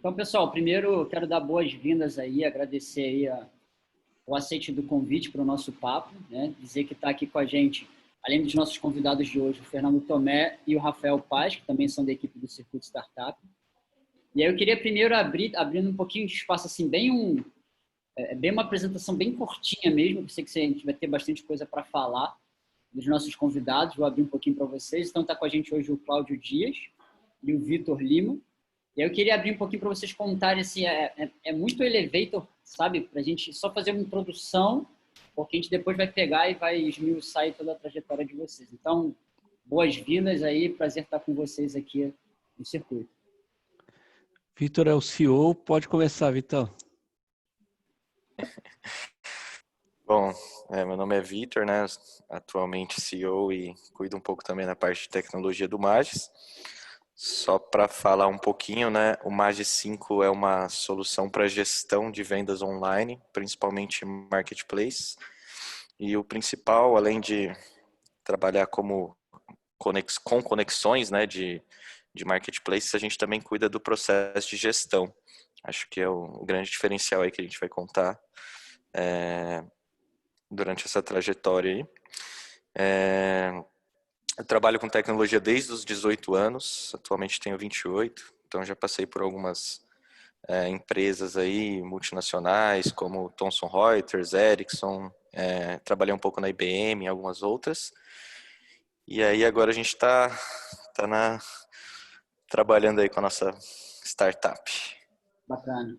Então, pessoal, primeiro eu quero dar boas-vindas aí, agradecer aí o aceite do convite para o nosso papo, né? Dizer que está aqui com a gente, além dos nossos convidados de hoje, o Fernando Tomé e o Rafael Paz, que também são da equipe do Circuito Startup. E aí eu queria primeiro abrindo um pouquinho de espaço, assim, bem uma apresentação bem curtinha mesmo, eu sei que a gente vai ter bastante coisa para falar dos nossos convidados, vou abrir um pouquinho para vocês. Então, está com a gente hoje o Cláudio Dias e o Vitor Lima. E aí eu queria abrir um pouquinho para vocês contarem, assim, é muito elevator, sabe? Para a gente só fazer uma introdução, porque a gente depois vai pegar e vai esmiuçar aí toda a trajetória de vocês. Então, boas-vindas aí, prazer estar com vocês aqui no circuito. Vitor é o CEO, pode começar, Vitão. Bom, meu nome é Vitor, né? Atualmente CEO e cuido um pouco também da parte de tecnologia do Magis. Só para falar um pouquinho, né? O Magis 5 é uma solução para gestão de vendas online, principalmente marketplace. E o principal, além de trabalhar com conexões, né, de marketplace, a gente também cuida do processo de gestão. Acho que é o grande diferencial aí que a gente vai contar durante essa trajetória aí. Eu trabalho com tecnologia desde os 18 anos, atualmente tenho 28, então já passei por algumas empresas aí multinacionais, como Thomson Reuters, Ericsson, trabalhei um pouco na IBM e algumas outras. E aí agora a gente está trabalhando aí com a nossa startup. Bacana.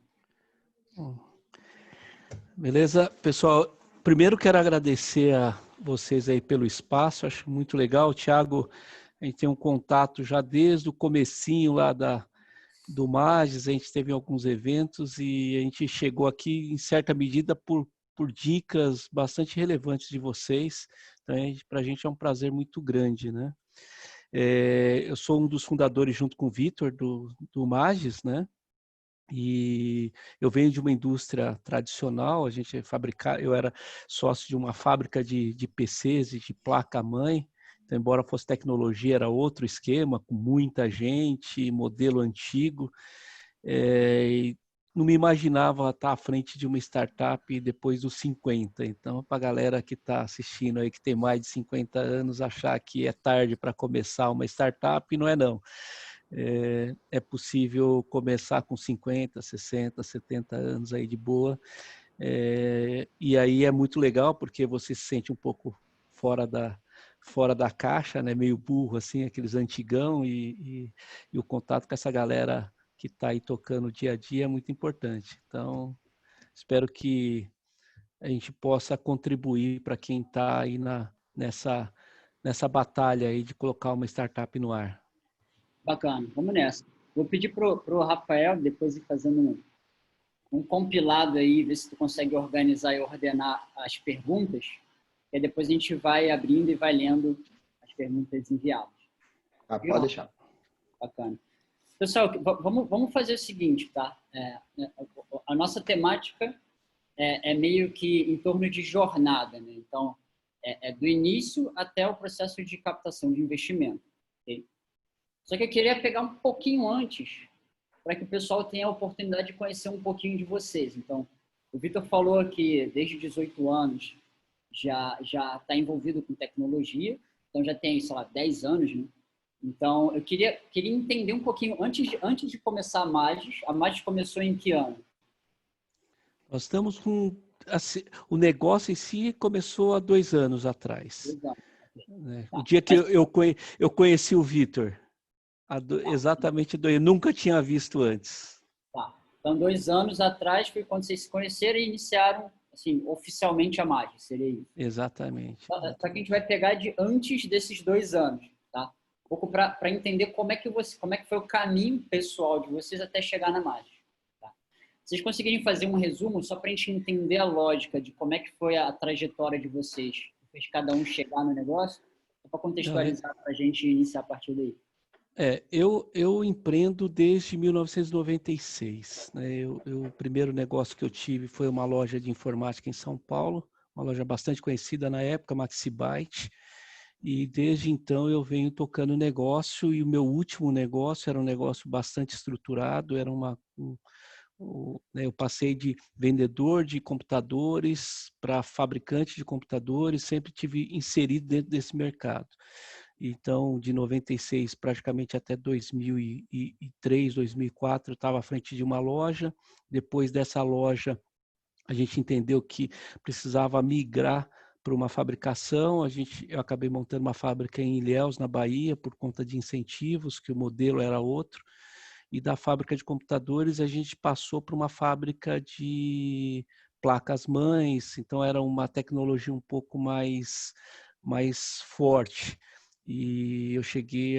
Beleza, pessoal? Primeiro quero agradecer a vocês aí pelo espaço, acho muito legal. Thiago, a gente tem um contato já desde o comecinho lá do Magis, a gente teve alguns eventos e a gente chegou aqui em certa medida por dicas bastante relevantes de vocês. Então, para a gente é um prazer muito grande, né? Eu sou um dos fundadores junto com o Vitor do Magis, né? E eu venho de uma indústria tradicional, eu era sócio de uma fábrica de PCs e de placa-mãe, então, embora fosse tecnologia, era outro esquema, com muita gente, modelo antigo, e não me imaginava estar à frente de uma startup depois dos 50. Então, para a galera que está assistindo aí, que tem mais de 50 anos, achar que é tarde para começar uma startup, não é não. É possível começar com 50, 60, 70 anos aí de boa. E aí é muito legal porque você se sente um pouco fora da caixa, né? Meio burro, assim, aqueles antigão e o contato com essa galera que está aí tocando dia a dia é muito importante. Então, espero que a gente possa contribuir para quem está aí nessa batalha aí de colocar uma startup no ar. Bacana, vamos nessa. Vou pedir pro Rafael, depois ir fazendo um compilado aí, ver se tu consegue organizar e ordenar as perguntas, e aí depois a gente vai abrindo e vai lendo as perguntas enviadas. Pode deixar. Bacana. Pessoal, vamos fazer o seguinte, tá? A nossa temática é meio que em torno de jornada, né? Então, do início até o processo de captação de investimento. Okay? Só que eu queria pegar um pouquinho antes, para que o pessoal tenha a oportunidade de conhecer um pouquinho de vocês. Então, o Vitor falou que desde 18 anos já está envolvido com tecnologia, então já tem, sei lá, 10 anos, né? Então, eu queria entender um pouquinho, antes de começar a Magis começou em que ano? Nós estamos com... Assim, o negócio em si começou há 2 anos atrás. Exato. Né? Tá. O dia que eu conheci o Vitor, exatamente 2 anos, nunca tinha visto antes. Tá. Então, 2 anos atrás foi quando vocês se conheceram e iniciaram, assim, oficialmente a Magis, seria isso? Exatamente. Só que a gente vai pegar de antes desses 2 anos, tá? Um pouco para entender como é que foi o caminho pessoal de vocês até chegar na Magis. Tá? Vocês conseguirem fazer um resumo só para a gente entender a lógica de como é que foi a trajetória de vocês, fez cada um chegar no negócio, para contextualizar para a gente iniciar a partir daí. Eu empreendo desde 1996. Né? O primeiro negócio que eu tive foi uma loja de informática em São Paulo, uma loja bastante conhecida na época, Maxibyte. E desde então eu venho tocando negócio, e o meu último negócio era um negócio bastante estruturado, era né, eu passei de vendedor de computadores para fabricante de computadores, sempre tive inserido dentro desse mercado. Então, de 96 praticamente até 2003, 2004, eu estava à frente de uma loja. Depois dessa loja, a gente entendeu que precisava migrar para uma fabricação. Eu acabei montando uma fábrica em Ilhéus, na Bahia, por conta de incentivos, que o modelo era outro. E da fábrica de computadores, a gente passou para uma fábrica de placas-mães. Então, era uma tecnologia um pouco mais forte. E eu cheguei,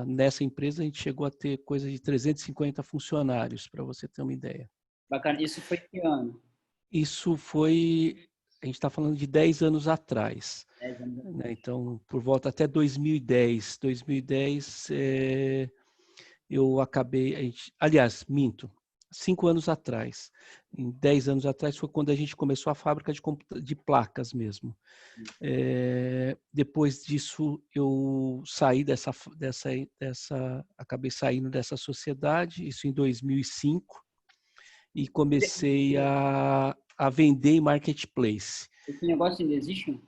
nessa empresa, a gente chegou a ter coisa de 350 funcionários, para você ter uma ideia. Bacana. Isso foi que ano? Isso foi, a gente está falando de 10 anos atrás. 10 anos Né? atrás. Então, por volta até 2010. Eu acabei, aliás, minto, 5 anos atrás. Em 10 anos atrás foi quando a gente começou a fábrica de placas mesmo. Depois disso, eu saí acabei saindo dessa sociedade, isso em 2005. E comecei a vender em marketplace. Esse negócio ainda existe?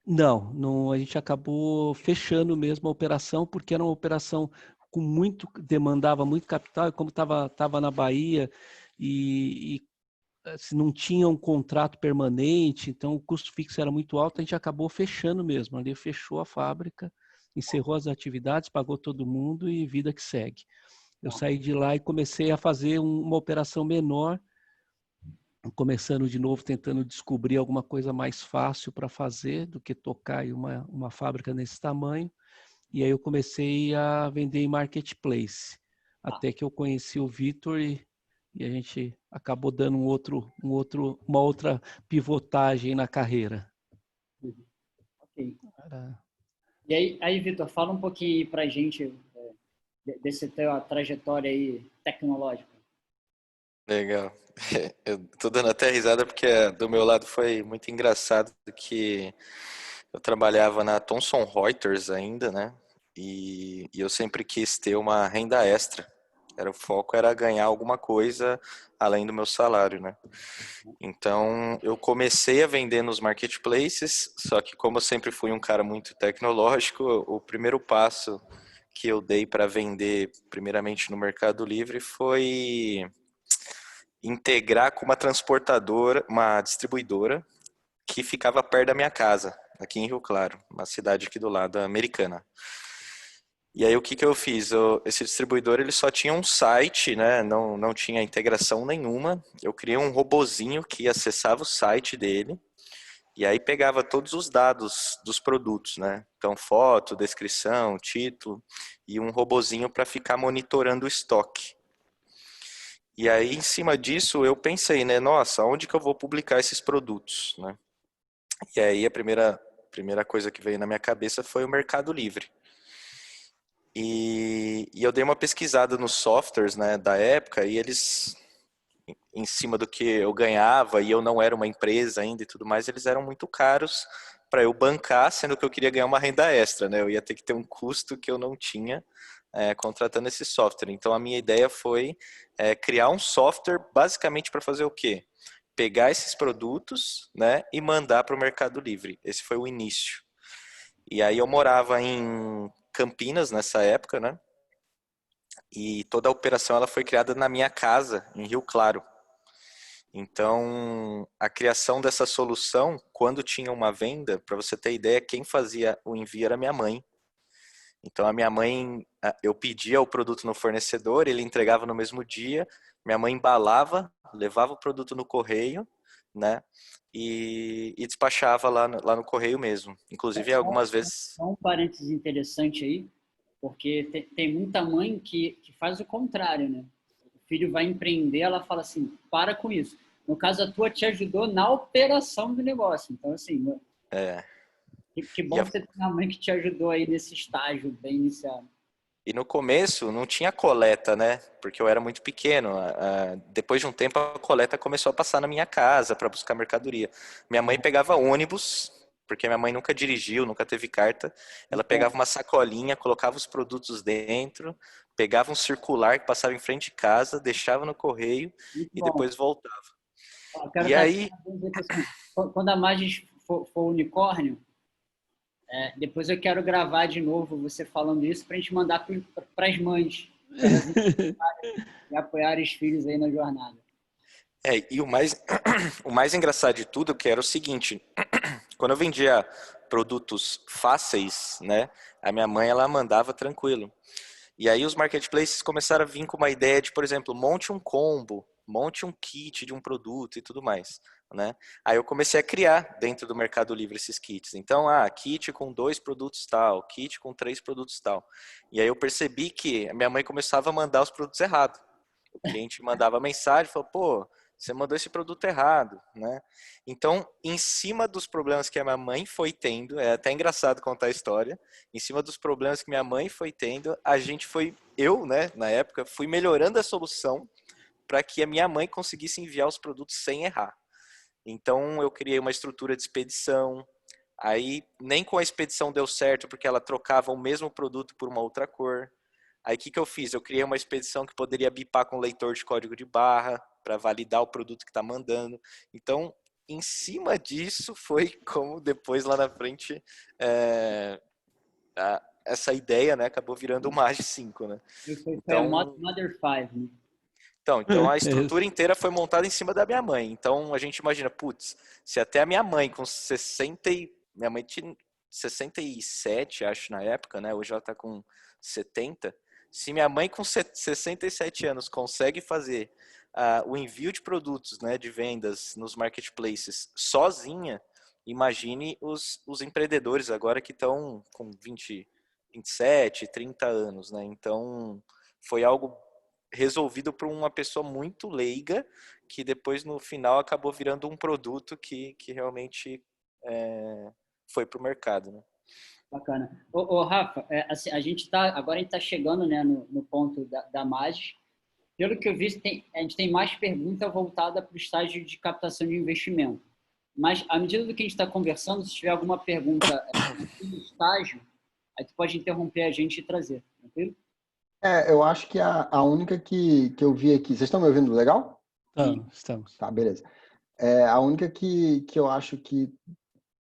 Não, a gente acabou fechando mesmo a operação, porque era uma operação demandava muito capital, e como estava na Bahia e se não tinha um contrato permanente, então o custo fixo era muito alto, a gente acabou fechando mesmo. Ali fechou a fábrica, encerrou as atividades, pagou todo mundo e vida que segue. Eu saí de lá e comecei a fazer uma operação menor, começando de novo, tentando descobrir alguma coisa mais fácil para fazer do que tocar uma fábrica nesse tamanho. E aí eu comecei a vender em marketplace, até que eu conheci o Vitor e a gente acabou dando uma outra pivotagem na carreira. Ok. E aí, Vitor, fala um pouquinho para a gente desse tua trajetória aí tecnológica. Legal. Eu tô dando até risada porque do meu lado foi muito engraçado que eu trabalhava na Thomson Reuters ainda, né? E eu sempre quis ter uma renda extra. O foco era ganhar alguma coisa além do meu salário, né? Então eu comecei a vender nos marketplaces, só que como eu sempre fui um cara muito tecnológico, o primeiro passo que eu dei para vender primeiramente no Mercado Livre foi integrar com uma transportadora, uma distribuidora que ficava perto da minha casa, aqui em Rio Claro, uma cidade aqui do lado, Americana. E aí o que eu fiz? Esse distribuidor ele só tinha um site, né? Não tinha integração nenhuma. Eu criei um robozinho que acessava o site dele e aí pegava todos os dados dos produtos, né? Então foto, descrição, título e um robozinho para ficar monitorando o estoque. E aí, em cima disso, eu pensei, né? Nossa, onde que eu vou publicar esses produtos, né? E aí, a primeira coisa que veio na minha cabeça foi o Mercado Livre. E eu dei uma pesquisada nos softwares, né, da época, e eles, em cima do que eu ganhava, e eu não era uma empresa ainda e tudo mais, eles eram muito caros para eu bancar, sendo que eu queria ganhar uma renda extra, né? Eu ia ter que ter um custo que eu não tinha contratando esse software. Então a minha ideia foi criar um software basicamente para fazer o quê? Pegar esses produtos, né, e mandar para o Mercado Livre. Esse foi o início. E aí eu morava em Campinas nessa época, né? E toda a operação ela foi criada na minha casa, em Rio Claro. Então, a criação dessa solução, quando tinha uma venda, para você ter ideia, quem fazia o envio era minha mãe. Então, a minha mãe, eu pedia o produto no fornecedor, ele entregava no mesmo dia, minha mãe embalava, levava o produto no correio, né? E despachava lá no correio mesmo. Inclusive, algumas vezes... Só um parênteses interessante aí, porque tem muita mãe que faz o contrário, né? O filho vai empreender, ela fala assim, para com isso. No caso, a tua te ajudou na operação do negócio. Então, assim, que bom que você tem uma mãe que te ajudou aí nesse estágio bem iniciado. E no começo não tinha coleta, né? Porque eu era muito pequeno. Depois de um tempo a coleta começou a passar na minha casa para buscar mercadoria. Minha mãe pegava ônibus porque minha mãe nunca dirigiu, nunca teve carta. Ela pegava uma sacolinha, colocava os produtos dentro, pegava um circular que passava em frente de casa, deixava no correio Muito e bom. depois voltava. Eu quero E dar aí, assim, quando a Magis for unicórnio, depois eu quero gravar de novo você falando isso para a gente mandar para as mães, para elas e apoiar os filhos aí na jornada. e o mais engraçado de tudo que era o seguinte, quando eu vendia produtos fáceis, né, a minha mãe ela mandava tranquilo. E aí os marketplaces começaram a vir com uma ideia de, por exemplo, monte um combo, monte um kit de um produto e tudo mais, né? Aí eu comecei a criar dentro do Mercado Livre esses kits. Então, kit com 2 produtos tal, kit com 3 produtos tal. E aí eu percebi que a minha mãe começava a mandar os produtos errados. O cliente mandava mensagem, falou, pô, você mandou esse produto errado, né? Então, em cima dos problemas que a minha mãe foi tendo, é até engraçado contar a história, em cima dos problemas que minha mãe foi tendo, eu, né, na época, fui melhorando a solução para que a minha mãe conseguisse enviar os produtos sem errar. Então, eu criei uma estrutura de expedição, aí nem com a expedição deu certo, porque ela trocava o mesmo produto por uma outra cor. Aí o que eu fiz? Eu criei uma expedição que poderia bipar com leitor de código de barra para validar o produto que está mandando. Então, em cima disso foi como depois lá na frente essa ideia, né, acabou virando o Magi 5, né? Foi a Então, Mother 5, né? então a estrutura inteira foi montada em cima da minha mãe. Então a gente imagina, putz, se até a minha mãe com 60 minha mãe tinha 67, acho na época, né? Hoje ela está com 70. Se minha mãe com 67 anos consegue fazer o envio de produtos, né, de vendas nos marketplaces sozinha, imagine os empreendedores agora que estão com 20, 27, 30 anos, né? Então foi algo resolvido por uma pessoa muito leiga que depois no final acabou virando um produto que realmente foi para o mercado, né? Bacana. Rafa, assim, agora a gente está chegando, né, no ponto da Magis. Pelo que eu vi, a gente tem mais pergunta voltada para o estágio de captação de investimento. Mas, à medida do que a gente está conversando, se tiver alguma pergunta no estágio, aí tu pode interromper a gente e trazer, tranquilo? Eu acho que a única que eu vi aqui... Vocês estão me ouvindo legal? Estamos. Tá, beleza. A única que eu acho que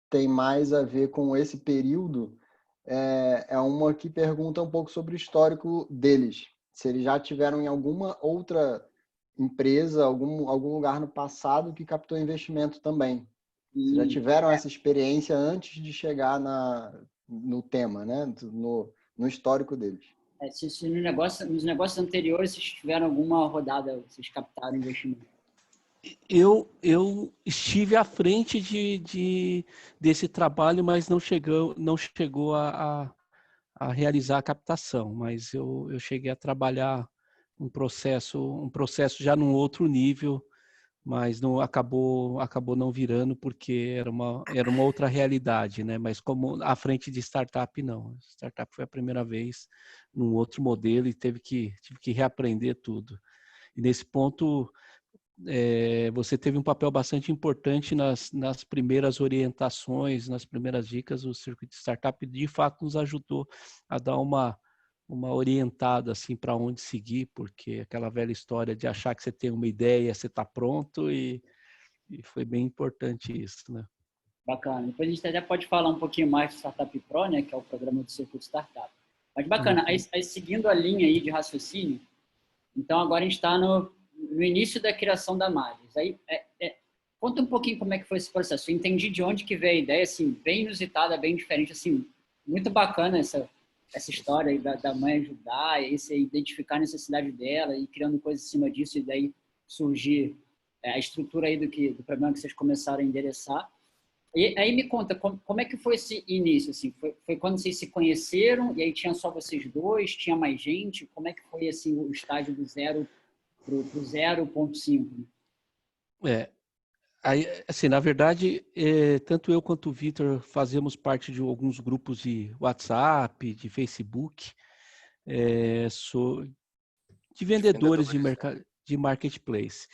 tem mais a ver com esse período é uma que pergunta um pouco sobre o histórico deles. Se eles já tiveram em alguma outra empresa, algum lugar no passado que captou investimento também. Se já tiveram essa experiência antes de chegar no tema, né? No histórico deles. Se nos negócios anteriores vocês tiveram alguma rodada, vocês captaram investimento? Eu estive à frente desse trabalho, mas não chegou a realizar a captação, mas eu cheguei a trabalhar um processo já num outro nível, mas não acabou não virando porque era uma outra realidade, né? Mas como à frente de startup, não. Startup foi a primeira vez num outro modelo e tive que reaprender tudo. E nesse ponto você teve um papel bastante importante nas primeiras orientações, nas primeiras dicas. O circuito de startup de fato nos ajudou a dar uma orientada assim para onde seguir, porque aquela velha história de achar que você tem uma ideia, você está pronto e foi bem importante isso, né? Bacana. Depois a gente até pode falar um pouquinho mais do Startup Pro, né, que é o programa do Circuito Startup. Mas bacana. Aí seguindo a linha aí de raciocínio, então agora a gente está no início da criação da Magis. Aí conta um pouquinho como é que foi esse processo. Eu entendi de onde que veio a ideia, assim, bem inusitada, bem diferente, assim, muito bacana essa história aí da mãe ajudar, e você identificar a necessidade dela e criando coisas em cima disso e daí surgir a estrutura aí do problema que vocês começaram a endereçar. E aí me conta, como é que foi esse início? Assim? Foi quando vocês se conheceram e aí tinha só vocês dois, tinha mais gente? Como é que foi assim, o estágio do 0 para o 0.5? Aí, assim, na verdade, tanto eu quanto o Vitor fazemos parte de alguns grupos de WhatsApp, de Facebook, de vendedores de marketplace.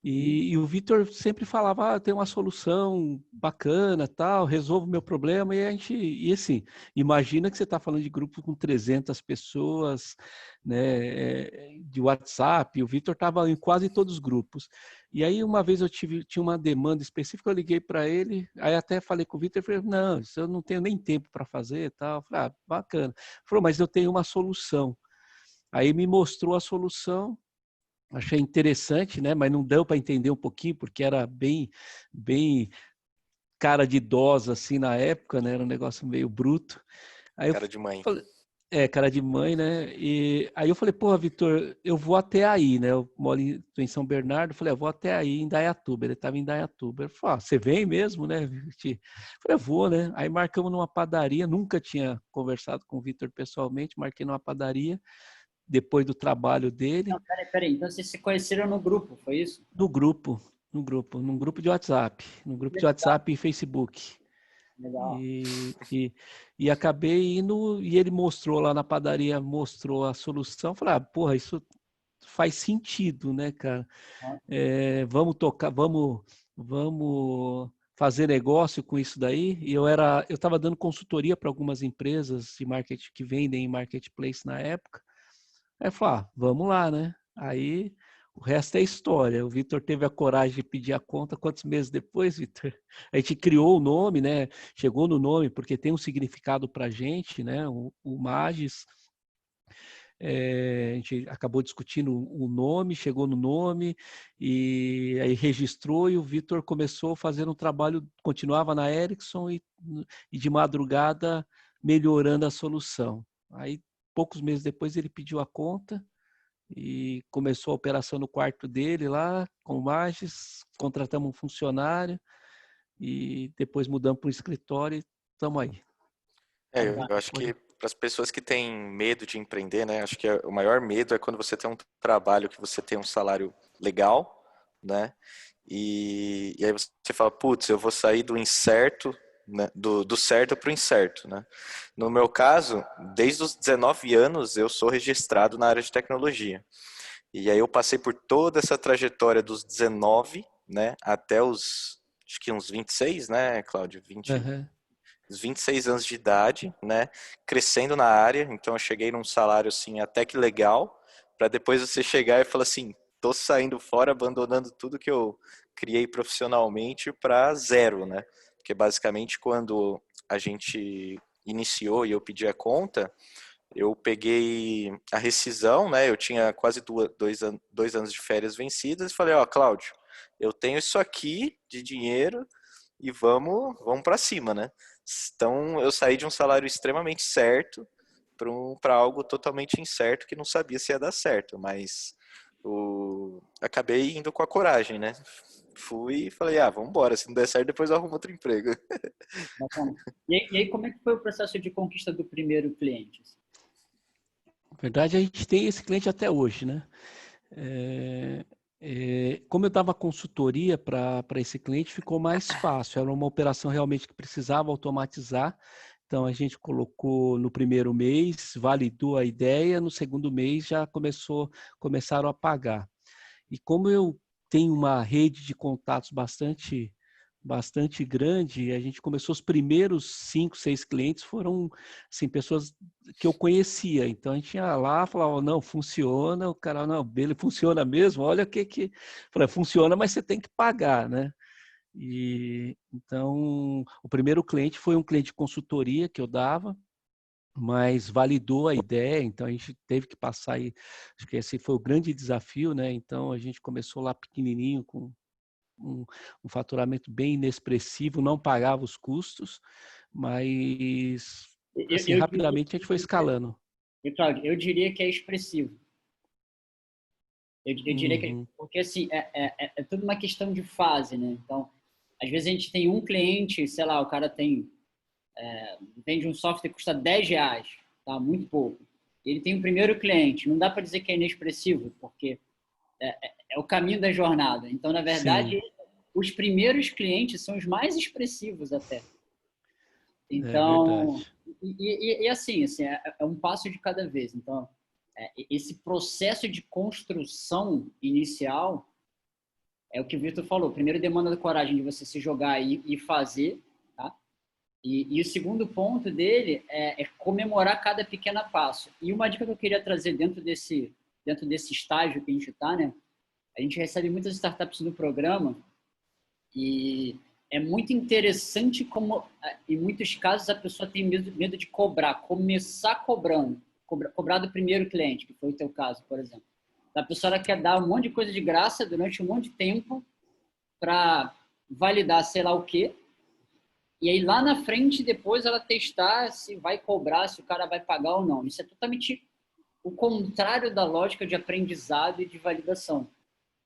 E o Vitor sempre falava, tem uma solução bacana, tal, resolvo o meu problema. E assim, imagina que você está falando de grupo com 300 pessoas, né, de WhatsApp. O Vitor estava em quase todos os grupos. E aí uma vez tinha uma demanda específica, eu liguei para ele, aí até falei com o Vitor, falei, não, isso eu não tenho nem tempo para fazer, tal. Falei, ah, bacana. Ele falou, mas eu tenho uma solução. Aí me mostrou a solução. Achei interessante, né? Mas não deu para entender um pouquinho, porque era bem cara de idosa, assim, na época, né? Era um negócio meio bruto. Aí eu Cara de mãe. falei, cara de mãe, né? E aí eu falei, porra, Vitor, eu vou até aí, né? Eu moro tô em São Bernardo, falei, eu vou até aí, em Dayatuba. Ele estava em Dayatuba. Ele falou, você vem mesmo, né? Eu falei, eu vou, né? Aí marcamos numa padaria, nunca tinha conversado com o Vitor pessoalmente, marquei numa padaria, depois do trabalho dele. Não, peraí. Então vocês se conheceram no grupo, foi isso? Num grupo de WhatsApp, e Facebook. Legal. E acabei indo, e ele mostrou lá na padaria, mostrou a solução. Falei, porra, isso faz sentido, né, cara? Vamos tocar, vamos fazer negócio com isso daí. E eu estava dando consultoria para algumas empresas de marketing que vendem em marketplace na época. Aí eu falei, vamos lá, né? Aí o resto é história. O Vitor teve a coragem de pedir a conta. Quantos meses depois, Vitor? A gente criou o nome, né? Chegou no nome porque tem um significado para a gente, né? O Magis. A gente acabou discutindo o nome, chegou no nome e aí registrou, e o Vitor começou a fazer um trabalho, continuava na Ericsson e de madrugada melhorando a solução. Aí poucos meses depois ele pediu a conta e começou a operação no quarto dele lá com o Magis, contratamos um funcionário e depois mudamos para o escritório e estamos aí. Eu acho que para as pessoas que têm medo de empreender, né, acho que o maior medo é quando você tem um trabalho que você tem um salário legal, né, e aí você fala, putz, eu vou sair do incerto, né, do certo para o incerto, né. No meu caso, desde os 19 anos eu sou registrado na área de tecnologia. E aí eu passei por toda essa trajetória dos 19, né, até acho que uns 26, né, Cláudio? 26 anos de idade, né, crescendo na área. Então eu cheguei num salário assim até que legal, para depois você chegar e falar assim, tô saindo fora, abandonando tudo que eu criei profissionalmente para zero, né? Porque basicamente quando a gente iniciou e eu pedi a conta, eu peguei a rescisão, né? Eu tinha quase 2 anos de férias vencidas e falei, Cláudio, eu tenho isso aqui de dinheiro e vamos para cima, né? Então eu saí de um salário extremamente certo para algo totalmente incerto que não sabia se ia dar certo, mas acabei indo com a coragem, né? Fui e falei, vamos embora, se não der certo depois eu arrumo outro emprego. Bacana. E aí, como é que foi o processo de conquista do primeiro cliente? Na verdade, a gente tem esse cliente até hoje, né? Como eu dava consultoria para esse cliente, ficou mais fácil. Era uma operação realmente que precisava automatizar. Então, a gente colocou no primeiro mês, validou a ideia, no segundo mês já começaram a pagar. E como eu tenho uma rede de contatos bastante grande, a gente começou, os primeiros 5, 6 clientes foram assim, pessoas que eu conhecia. Então a gente ia lá, falava, não, funciona, o cara, não, ele funciona mesmo, olha o que... Falei, funciona, mas você tem que pagar, né? E então o primeiro cliente foi um cliente de consultoria que eu dava, mas validou a ideia, então a gente teve que passar aí, acho que esse foi o grande desafio, né? Então a gente começou lá pequenininho com um faturamento bem inexpressivo, não pagava os custos, mas assim, rapidamente a gente foi escalando. Cláudio, eu diria que é expressivo. Eu diria que porque assim, é tudo uma questão de fase, né? Então, às vezes a gente tem um cliente, sei lá, o cara vende um software que custa R$10, tá? Muito pouco. Ele tem um primeiro cliente, não dá para dizer que é inexpressivo, porque é o caminho da jornada. Então, na verdade, os primeiros clientes são os mais expressivos até. Então, assim, é um passo de cada vez. Então, esse processo de construção inicial é o que o Vitor falou. Primeiro, demanda da coragem de você se jogar e fazer, tá? E o segundo ponto dele é comemorar cada pequeno passo. E uma dica que eu queria trazer dentro desse estágio que a gente está, né? A gente recebe muitas startups no programa e é muito interessante como, em muitos casos, a pessoa tem medo de cobrar, começar cobrando, cobrar do primeiro cliente, que foi o teu caso, por exemplo. A pessoa ela quer dar um monte de coisa de graça durante um monte de tempo para validar sei lá o quê, e aí lá na frente, depois ela testar se vai cobrar, se o cara vai pagar ou não. Isso é totalmente o contrário da lógica de aprendizado e de validação.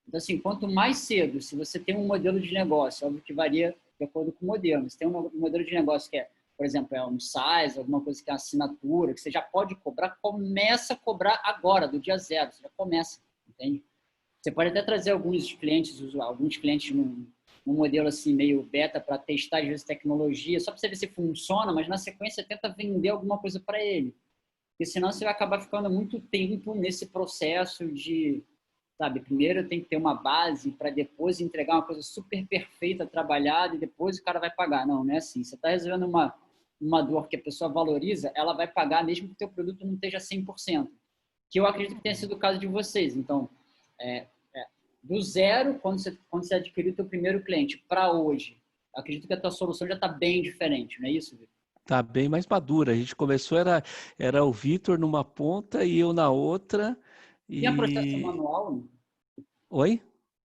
Então, assim, quanto mais cedo, se você tem um modelo de negócio, óbvio que varia de acordo com o modelo, mas tem um modelo de negócio que é, por exemplo, é um SaaS, alguma coisa que é assinatura, que você já pode cobrar, começa a cobrar agora, do dia zero, você já começa, entende? Você pode até trazer alguns clientes num modelo assim meio beta para testar às vezes tecnologia, só para você ver se funciona, mas na sequência tenta vender alguma coisa para ele. Porque senão você vai acabar ficando muito tempo nesse processo de, sabe, primeiro tem que ter uma base para depois entregar uma coisa super perfeita, trabalhada, e depois o cara vai pagar. Não, não é assim. Você está resolvendo uma dor que a pessoa valoriza, ela vai pagar mesmo que o teu produto não esteja 100%. Que eu acredito que tenha sido o caso de vocês. Então, do zero, quando você adquiriu o teu primeiro cliente, para hoje, acredito que a tua solução já está bem diferente, não é isso, Vitor? Tá bem mais madura. A gente começou, era o Vitor numa ponta e eu na outra. Tinha processo E... manual? Oi?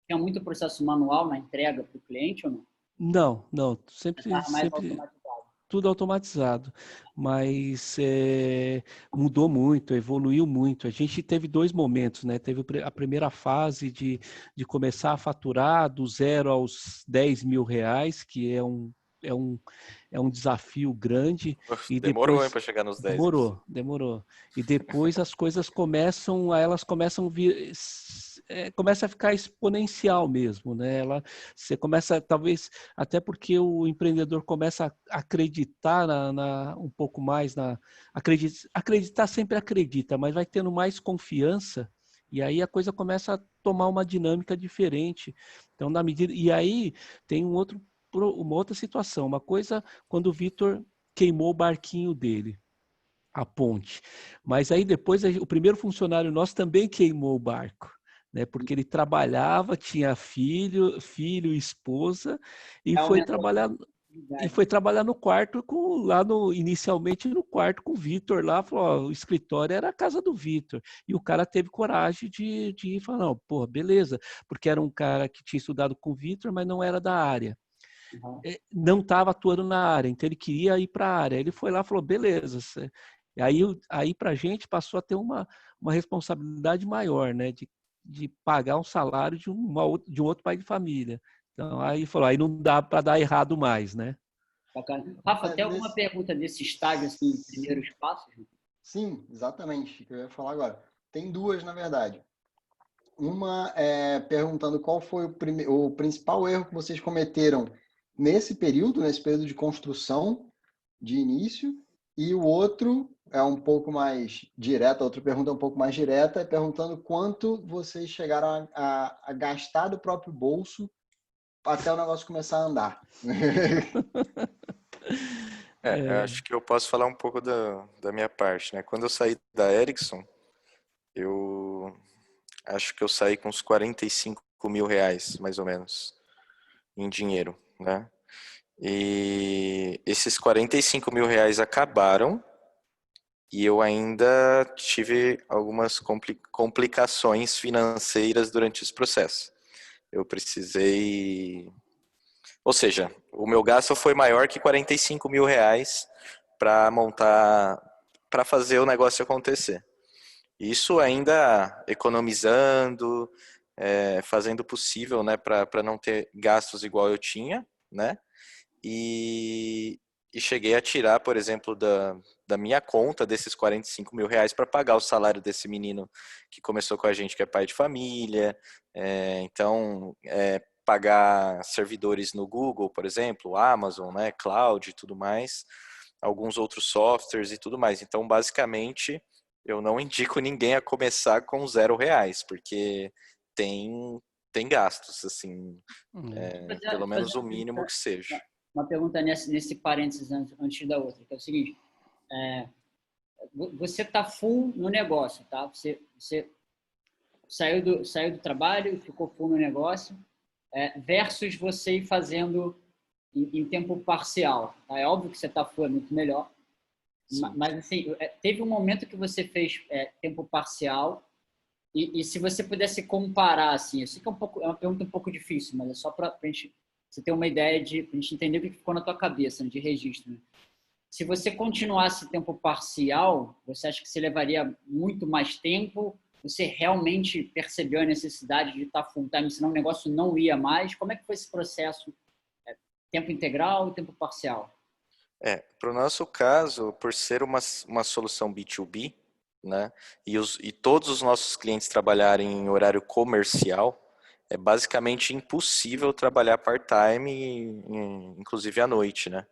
Tinha muito processo manual na entrega para o cliente ou não? Não, não. Sempre, Estava mais sempre automatizado. tudo automatizado. Mas mudou muito, evoluiu muito. A gente teve dois momentos, né? Teve a primeira fase de começar a faturar do zero aos 10 mil reais, que é um, é um desafio grande. E Demorou, hein, depois para chegar nos 10. demorou. E depois as coisas elas começam a vir, começa a ficar exponencial mesmo, né? Você começa, talvez, até porque o empreendedor começa a acreditar um pouco mais acreditar sempre acredita, mas vai tendo mais confiança. E aí a coisa começa a tomar uma dinâmica diferente. Então, na medida. E aí tem uma outra situação. Uma coisa, quando o Vitor queimou o barquinho dele, a ponte. Mas aí depois o primeiro funcionário nosso também queimou o barco, né? Porque ele trabalhava, tinha filho e esposa e foi Aumentou a trabalhar produtividade. no quarto inicialmente no quarto com o Vitor lá, falou, ó, o escritório era a casa do Vitor. E o cara teve coragem de ir e falar, não, pô, beleza, porque era um cara que tinha estudado com o Vitor, mas não era da área. Uhum. Não estava atuando na área, então ele queria ir para a área. Ele foi lá e falou, beleza. E aí para a gente passou a ter uma responsabilidade maior, né? De pagar um salário de um outro pai de família. Então aí falou, aí não dá para dar errado mais, né? Bacana. Rafa, tem alguma Nesse... pergunta desse estágio, assim, primeiros passos? Sim, exatamente, que eu ia falar agora. Tem duas, na verdade. Uma é perguntando qual foi o principal erro que vocês cometeram nesse período de construção, de início, e o outro é um pouco mais direta, a outra pergunta é um pouco mais direta, é perguntando quanto vocês chegaram a gastar do próprio bolso até o negócio começar a andar. Eu acho que eu posso falar um pouco da minha parte, né? Quando eu saí da Ericsson, eu acho que eu saí com uns 45 mil reais, mais ou menos, em dinheiro, né? E esses 45 mil reais acabaram e eu ainda tive algumas complicações financeiras durante esse processo. Eu precisei... Ou seja, o meu gasto foi maior que 45 mil reais para montar, para fazer o negócio acontecer. Isso ainda economizando, fazendo o possível, né, para não ter gastos igual eu tinha, né? E cheguei a tirar, por exemplo, da minha conta desses 45 mil reais para pagar o salário desse menino que começou com a gente, que é pai de família. Então, pagar servidores no Google, por exemplo, Amazon, né, Cloud e tudo mais, alguns outros softwares e tudo mais. Então, basicamente, eu não indico ninguém a começar com R$0, porque tem tem gastos, assim, pelo menos o Fazer mínimo que seja. uma pergunta nesse parênteses antes da outra, que é o seguinte, você está full no negócio, tá? Você saiu do trabalho, ficou full no negócio, versus você ir fazendo em tempo parcial. Tá? É óbvio que você está full, é muito melhor. Sim. Mas, assim, teve um momento que você fez tempo parcial e se você pudesse comparar, assim, eu sei que é uma pergunta um pouco difícil, mas é só para você ter uma ideia pra gente entender o que ficou na tua cabeça, né, de registro. Né? Se você continuasse tempo parcial, você acha que você levaria muito mais tempo? Você realmente percebeu a necessidade de estar full time, senão o negócio não ia mais? Como é que foi esse processo? Tempo integral e tempo parcial? Para o nosso caso, por ser uma solução B2B, né, e todos os nossos clientes trabalharem em horário comercial, é basicamente impossível trabalhar part-time, inclusive à noite, né?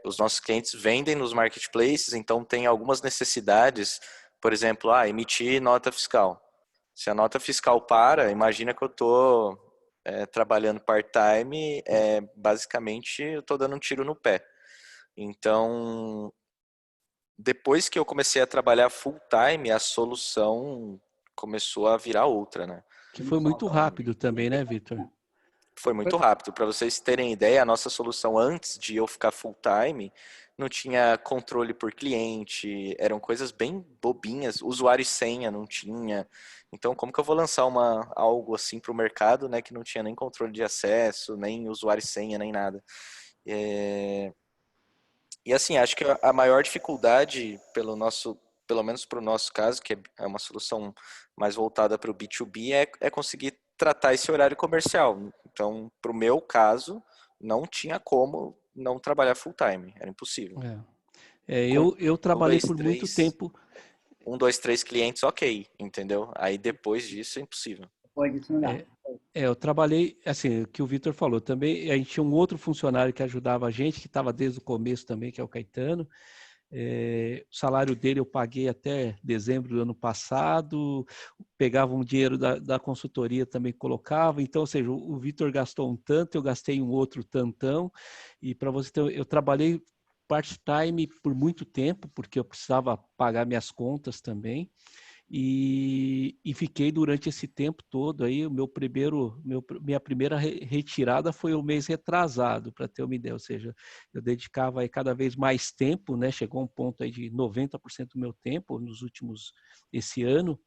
Os nossos clientes vendem nos marketplaces, então tem algumas necessidades, por exemplo, emitir nota fiscal. Se a nota fiscal para, imagina que eu estou trabalhando part-time, basicamente eu estou dando um tiro no pé. Então, depois que eu comecei a trabalhar full-time, a solução começou a virar outra, né? Que foi muito rápido também, né, Vitor? Foi muito rápido. Para vocês terem ideia, a nossa solução antes de eu ficar full-time não tinha controle por cliente, eram coisas bem bobinhas, usuário e senha não tinha. Então, como que eu vou lançar algo assim para o mercado, né, que não tinha nem controle de acesso, nem usuário e senha, nem nada? E assim, acho que a maior dificuldade pelo menos para o nosso caso, que é uma solução mais voltada para o B2B, é conseguir tratar esse horário comercial. Então, para o meu caso, não tinha como não trabalhar full time, era impossível. Eu trabalhei por muito tempo. 1, 2, 3 clientes, ok, entendeu? Aí depois disso é impossível. Depois disso não dá. Eu trabalhei, assim, o que o Vitor falou também, a gente tinha um outro funcionário que ajudava a gente, que estava desde o começo também, que é o Caetano. O salário dele eu paguei até dezembro do ano passado, pegava um dinheiro da consultoria também colocava, então, ou seja, o Vitor gastou um tanto, eu gastei um outro tantão, e para você ter, eu trabalhei part-time por muito tempo, porque eu precisava pagar minhas contas também, e fiquei durante esse tempo todo aí, minha primeira retirada foi o mês retrasado, para ter uma ideia, ou seja, eu dedicava aí cada vez mais tempo, né? Chegou um ponto aí de 90% do meu tempo esse ano,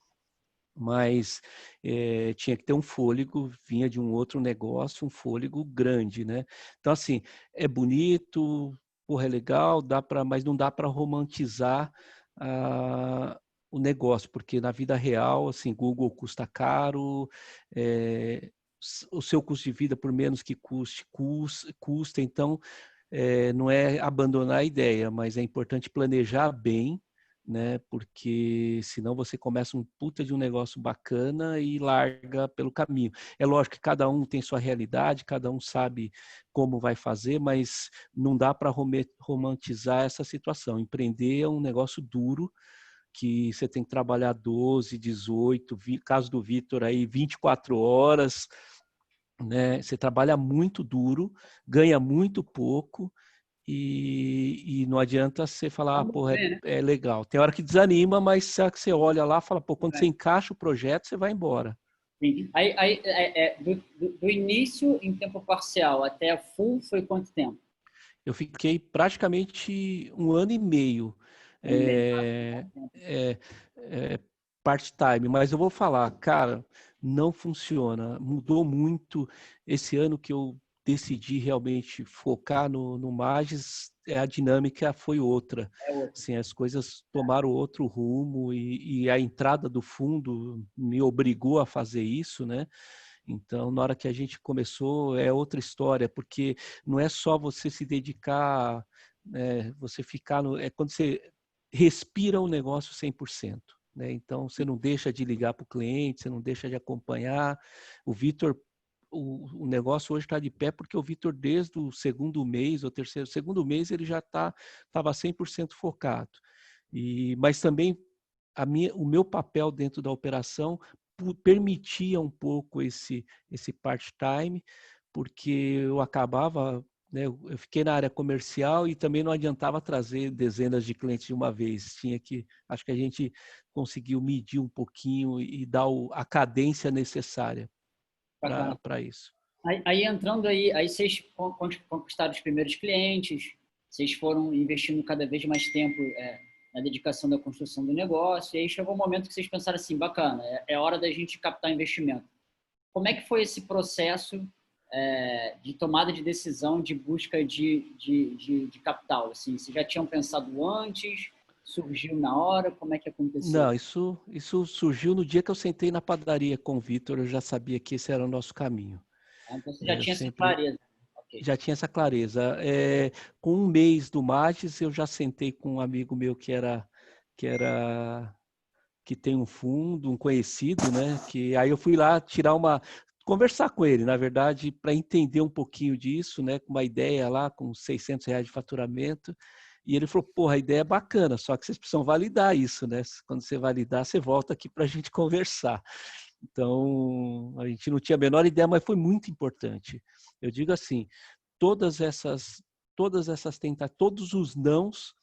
mas tinha que ter um fôlego, vinha de um outro negócio, um fôlego grande, né? Então, assim, é bonito, porra, é legal, mas não dá para romantizar o negócio, porque na vida real, assim, Google custa caro, o seu custo de vida, por menos que custa, então não é abandonar a ideia, mas é importante planejar bem, né? Porque senão você começa um puta de um negócio bacana e larga pelo caminho. É lógico que cada um tem sua realidade, cada um sabe como vai fazer, mas não dá para romantizar essa situação. Empreender é um negócio duro, que você tem que trabalhar 12, 18, caso do Vitor aí, 24 horas, né? Você trabalha muito duro, ganha muito pouco, e não adianta você falar, porra, é legal. Tem hora que desanima, mas será que você olha lá e fala, pô, quando você encaixa o projeto, você vai embora. Sim. Do início em tempo parcial até full foi quanto tempo? Eu fiquei praticamente 1 ano e meio part-time, mas eu vou falar, cara, não funciona, mudou muito esse ano que eu decidi realmente focar no Magis, a dinâmica foi outra. Assim, as coisas tomaram outro rumo e a entrada do fundo me obrigou a fazer isso, né? Então, na hora que a gente começou, é outra história, porque não é só você se dedicar, você ficar é quando você respira o negócio 100%. Né? Então, você não deixa de ligar para o cliente, você não deixa de acompanhar. O Vitor, o negócio hoje está de pé porque o Vitor, desde o segundo mês, ou segundo mês, ele já estava 100% focado. Mas também o meu papel dentro da operação, permitia um pouco esse part-time, porque eu acabava, né, eu fiquei na área comercial e também não adiantava trazer dezenas de clientes de uma vez. Acho que a gente conseguiu medir um pouquinho e dar a cadência necessária para isso. Aí entrando aí vocês conquistaram os primeiros clientes, vocês foram investindo cada vez mais tempo na dedicação da construção do negócio, e aí chegou um momento que vocês pensaram assim, bacana, é hora da gente captar investimento. Como é que foi esse processo de tomada de decisão, de busca de capital? Assim, vocês já tinham pensado antes? Surgiu na hora? Como é que aconteceu? Não, isso surgiu no dia que eu sentei na padaria com o Vitor, eu já sabia que esse era o nosso caminho. Então você já tinha essa clareza. Okay. Já tinha essa clareza. Com um mês do Magis, eu já sentei com um amigo meu que tem um fundo, um conhecido, né? Que aí eu fui lá conversar com ele, na verdade, para entender um pouquinho disso, né? Com uma ideia lá, com R$600 de faturamento. E ele falou, porra, a ideia é bacana, só que vocês precisam validar isso, né? Quando você validar, você volta aqui para a gente conversar. Então, a gente não tinha a menor ideia, mas foi muito importante. Eu digo assim, todos os nãos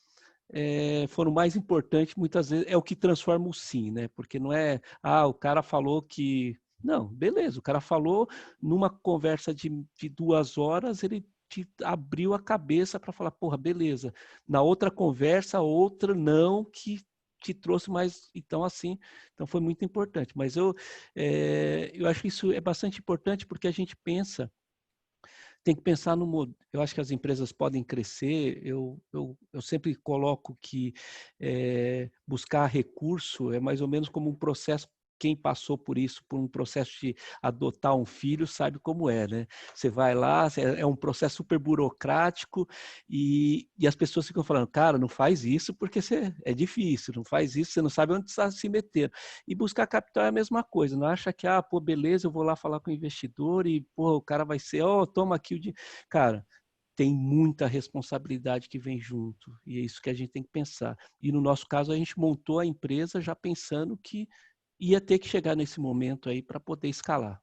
foram mais importantes, muitas vezes, é o que transforma o sim, né? Porque não é, o cara falou que... Não, beleza, o cara falou numa conversa de 2 horas, ele te abriu a cabeça para falar, porra, beleza. Na outra conversa, outra não, que te trouxe mais, então foi muito importante. Mas eu acho que isso é bastante importante porque a gente tem que pensar no modo. Eu acho que as empresas podem crescer. Eu sempre coloco que buscar recurso é mais ou menos como um processo. Quem passou por isso, por um processo de adotar um filho, sabe como é, né? Você vai lá, é um processo super burocrático e as pessoas ficam falando, cara, não faz isso porque é difícil, não faz isso, você não sabe onde está se metendo. E buscar capital é a mesma coisa, não acha que, beleza, eu vou lá falar com o investidor e, o cara vai ser, toma aqui o dinheiro. Cara, tem muita responsabilidade que vem junto e é isso que a gente tem que pensar. E no nosso caso, a gente montou a empresa já pensando que ia ter que chegar nesse momento aí para poder escalar.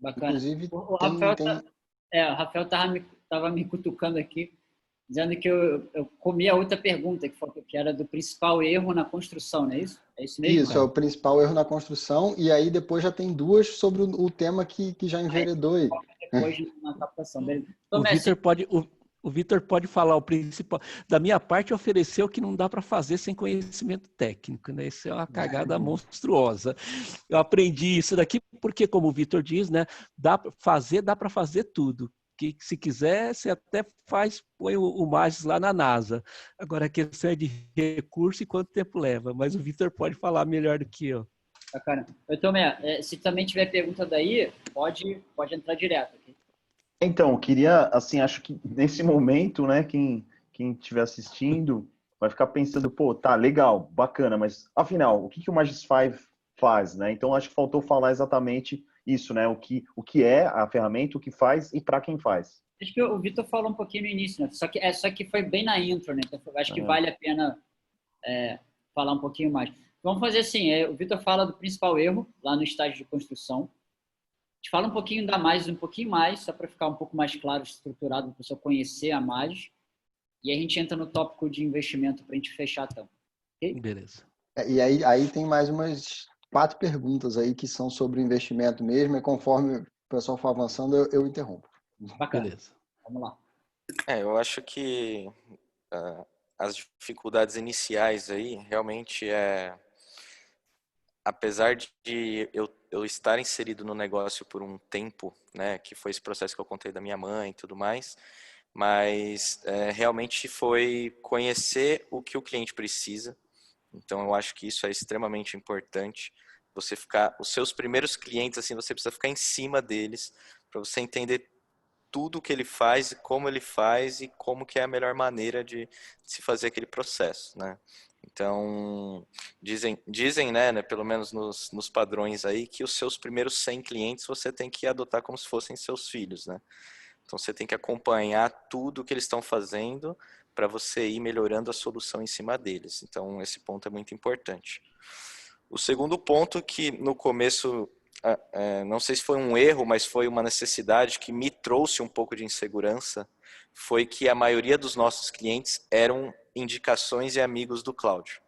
Bacana. Inclusive, o Rafael estava me cutucando aqui, dizendo que eu comi a outra pergunta, que era do principal erro na construção, não é isso? É isso mesmo? Isso, é o principal erro na construção, e aí depois já tem 2 sobre o tema que já enveredou aí. Depois na captação. O Vitor pode falar o principal. Da minha parte, ofereceu o que não dá para fazer sem conhecimento técnico, né? Isso é uma cagada monstruosa. Eu aprendi isso daqui porque, como o Vitor diz, né? Dá para fazer tudo. Que se quiser, você até põe o Magis lá na NASA. Agora a questão é de recurso e quanto tempo leva. Mas o Vitor pode falar melhor do que eu. Bacana. Tomé, se também tiver pergunta daí, pode entrar direto aqui. Então, eu queria, assim, acho que nesse momento, né, quem estiver assistindo vai ficar pensando, pô, tá, legal, bacana, mas afinal, o que o Magis 5 faz, né? Então, acho que faltou falar exatamente isso, né? O que é a ferramenta, o que faz e para quem faz. Acho que o Vitor falou um pouquinho no início, né? Só que foi bem na intro, né? Então, acho que vale a pena falar um pouquinho mais. Vamos fazer assim, o Vitor fala do principal erro lá no estágio de construção. A gente fala um pouquinho mais, só para ficar um pouco mais claro, estruturado, para a pessoa conhecer a mais. E a gente entra no tópico de investimento para a gente fechar a tampa. Okay? Beleza. E aí tem mais umas 4 perguntas aí que são sobre investimento mesmo, e conforme o pessoal for avançando, eu interrompo. Bacana. Beleza. Vamos lá. Eu acho que as dificuldades iniciais aí realmente apesar de eu estar inserido no negócio por um tempo, né, que foi esse processo que eu contei da minha mãe e tudo mais, mas realmente foi conhecer o que o cliente precisa. Então eu acho que isso é extremamente importante. Você os seus primeiros clientes, assim, você precisa ficar em cima deles para você entender tudo que ele faz, como ele faz e como que é a melhor maneira de se fazer aquele processo, né? Então, dizem né, pelo menos nos padrões aí, que os seus primeiros 100 clientes você tem que adotar como se fossem seus filhos, né? Então, você tem que acompanhar tudo que eles estão fazendo para você ir melhorando a solução em cima deles. Então, esse ponto é muito importante. O segundo ponto que no começo, não sei se foi um erro, mas foi uma necessidade que me trouxe um pouco de insegurança, foi que a maioria dos nossos clientes eram indicações e amigos do Cláudio,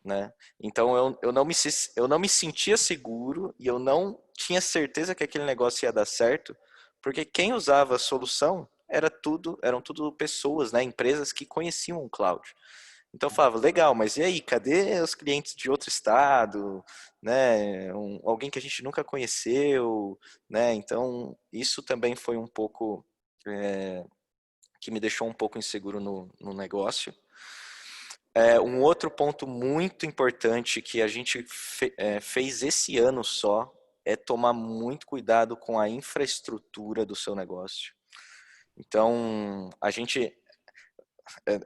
né? Então eu não me sentia seguro e eu não tinha certeza que aquele negócio ia dar certo, porque quem usava a solução eram tudo pessoas, né? Empresas que conheciam o Cláudio. Então eu falava, legal, mas e aí, cadê os clientes de outro estado, né? Alguém que a gente nunca conheceu, né? Então isso também foi um pouco que me deixou um pouco inseguro no negócio. Um outro ponto muito importante que a gente fez esse ano só é tomar muito cuidado com a infraestrutura do seu negócio. Então,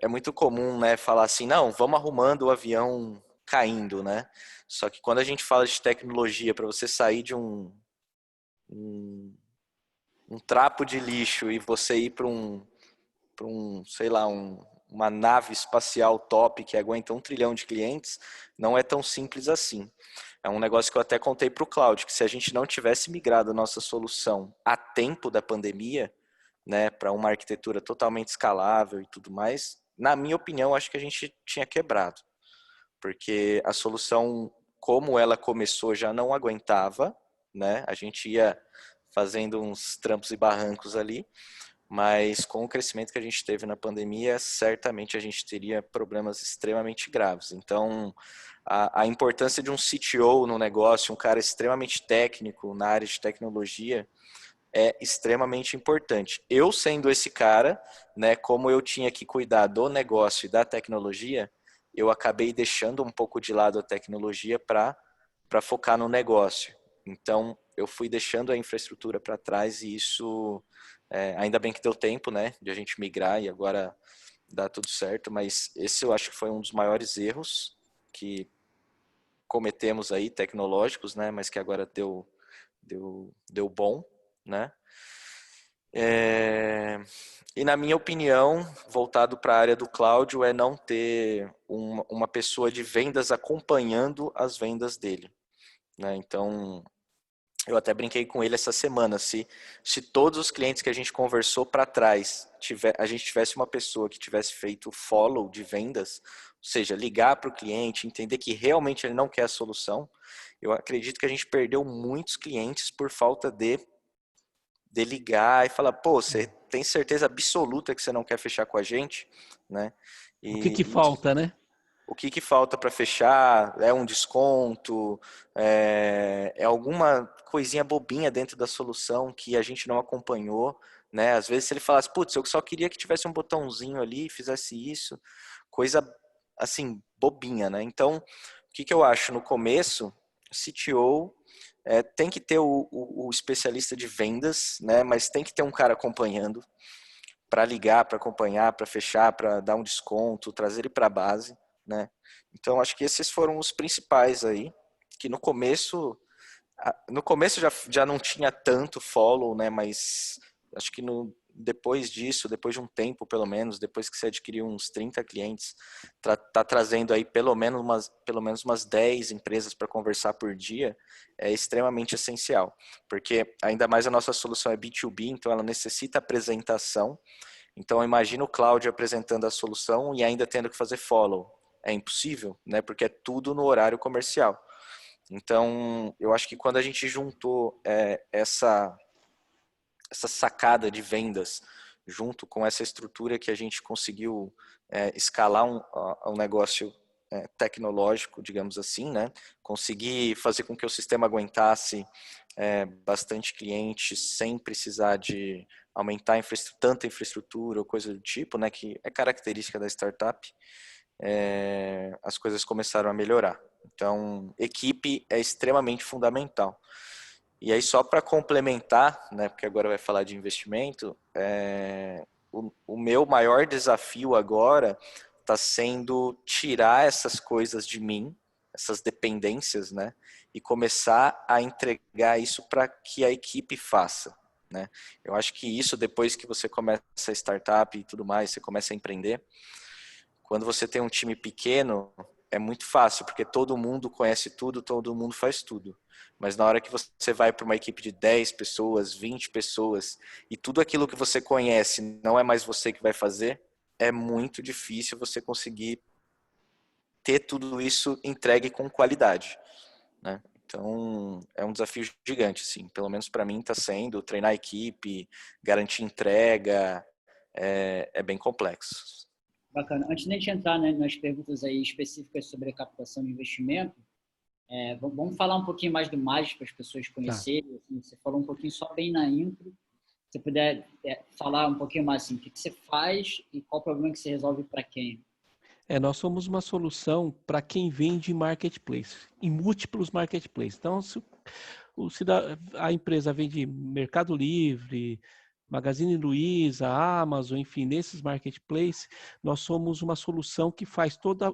é muito comum, né, falar assim, não, vamos arrumando o avião caindo, né? Só que quando a gente fala de tecnologia, para você sair de um, um trapo de lixo e você ir sei lá, uma nave espacial top que aguenta 1 trilhão de clientes, não é tão simples assim. É um negócio que eu até contei para o Cláudio, que se a gente não tivesse migrado a nossa solução a tempo da pandemia, né, para uma arquitetura totalmente escalável e tudo mais, na minha opinião, acho que a gente tinha quebrado, porque a solução, como ela começou, já não aguentava, né? A gente ia fazendo uns trampos e barrancos ali, mas com o crescimento que a gente teve na pandemia, certamente a gente teria problemas extremamente graves. Então, a importância de um CTO no negócio, um cara extremamente técnico na área de tecnologia, é extremamente importante. Eu sendo esse cara, né, como eu tinha que cuidar do negócio e da tecnologia, eu acabei deixando um pouco de lado a tecnologia para focar no negócio. Então, eu fui deixando a infraestrutura para trás e isso, ainda bem que deu tempo, né, de a gente migrar e agora dá tudo certo, mas esse eu acho que foi um dos maiores erros que cometemos aí, tecnológicos, né, mas que agora deu bom, né. E na minha opinião, voltado para a área do Cláudio, é não ter uma pessoa de vendas acompanhando as vendas dele, né? Então, eu até brinquei com ele essa semana, se todos os clientes que a gente conversou para trás, a gente tivesse uma pessoa que tivesse feito follow de vendas, ou seja, ligar para o cliente, entender que realmente ele não quer a solução, eu acredito que a gente perdeu muitos clientes por falta de ligar e falar, pô, você tem certeza absoluta que você não quer fechar com a gente, né? O que que E falta, né? o que que falta para fechar? É um desconto? É alguma coisinha bobinha dentro da solução que a gente não acompanhou, né? Às vezes se ele falasse, putz, eu só queria que tivesse um botãozinho ali, fizesse isso, coisa assim, bobinha, né? Então, o que que eu acho? No começo, CTO tem que ter o especialista de vendas, né? Mas tem que ter um cara acompanhando para ligar, para acompanhar, para fechar, para dar um desconto, trazer ele para a base, né? Então acho que esses foram os principais aí, que no começo já não tinha tanto follow, né? Mas acho que depois disso, depois de um tempo pelo menos, depois que você adquiriu uns 30 clientes, tá trazendo aí pelo menos umas 10 empresas para conversar por dia, é extremamente essencial. Porque ainda mais a nossa solução é B2B, então ela necessita apresentação. Então imagina o Cláudio apresentando a solução e ainda tendo que fazer follow. É impossível, né? Porque é tudo no horário comercial. Então, eu acho que quando a gente juntou essa sacada de vendas junto com essa estrutura que a gente conseguiu escalar um negócio tecnológico, digamos assim, né? Conseguir fazer com que o sistema aguentasse bastante cliente sem precisar de aumentar tanta infraestrutura ou coisa do tipo, né? Que é característica da startup. As coisas começaram a melhorar. Então, equipe é extremamente fundamental. E aí, só para complementar, né, porque agora vai falar de investimento, o meu maior desafio agora está sendo tirar essas coisas de mim, essas dependências, né, e começar a entregar isso para que a equipe faça. Né? Eu acho que isso, depois que você começa a startup e tudo mais, você começa a empreender, quando você tem um time pequeno, é muito fácil, porque todo mundo conhece tudo, todo mundo faz tudo. Mas na hora que você vai para uma equipe de 10 pessoas, 20 pessoas, e tudo aquilo que você conhece não é mais você que vai fazer, é muito difícil você conseguir ter tudo isso entregue com qualidade, né? Então, é um desafio gigante, assim. Pelo menos para mim está sendo treinar a equipe, garantir entrega, é bem complexo. Bacana. Antes de a gente entrar, né, nas perguntas aí específicas sobre a captação de investimento, vamos falar um pouquinho mais do Magis para as pessoas conhecerem. Assim, você falou um pouquinho só bem na intro. Se você puder falar um pouquinho mais assim, o que você faz e qual o problema que você resolve para quem? Nós somos uma solução para quem vende marketplace, em múltiplos marketplaces. Então, se a empresa vende Mercado Livre, Magazine Luiza, Amazon, enfim, nesses marketplaces, nós somos uma solução que faz toda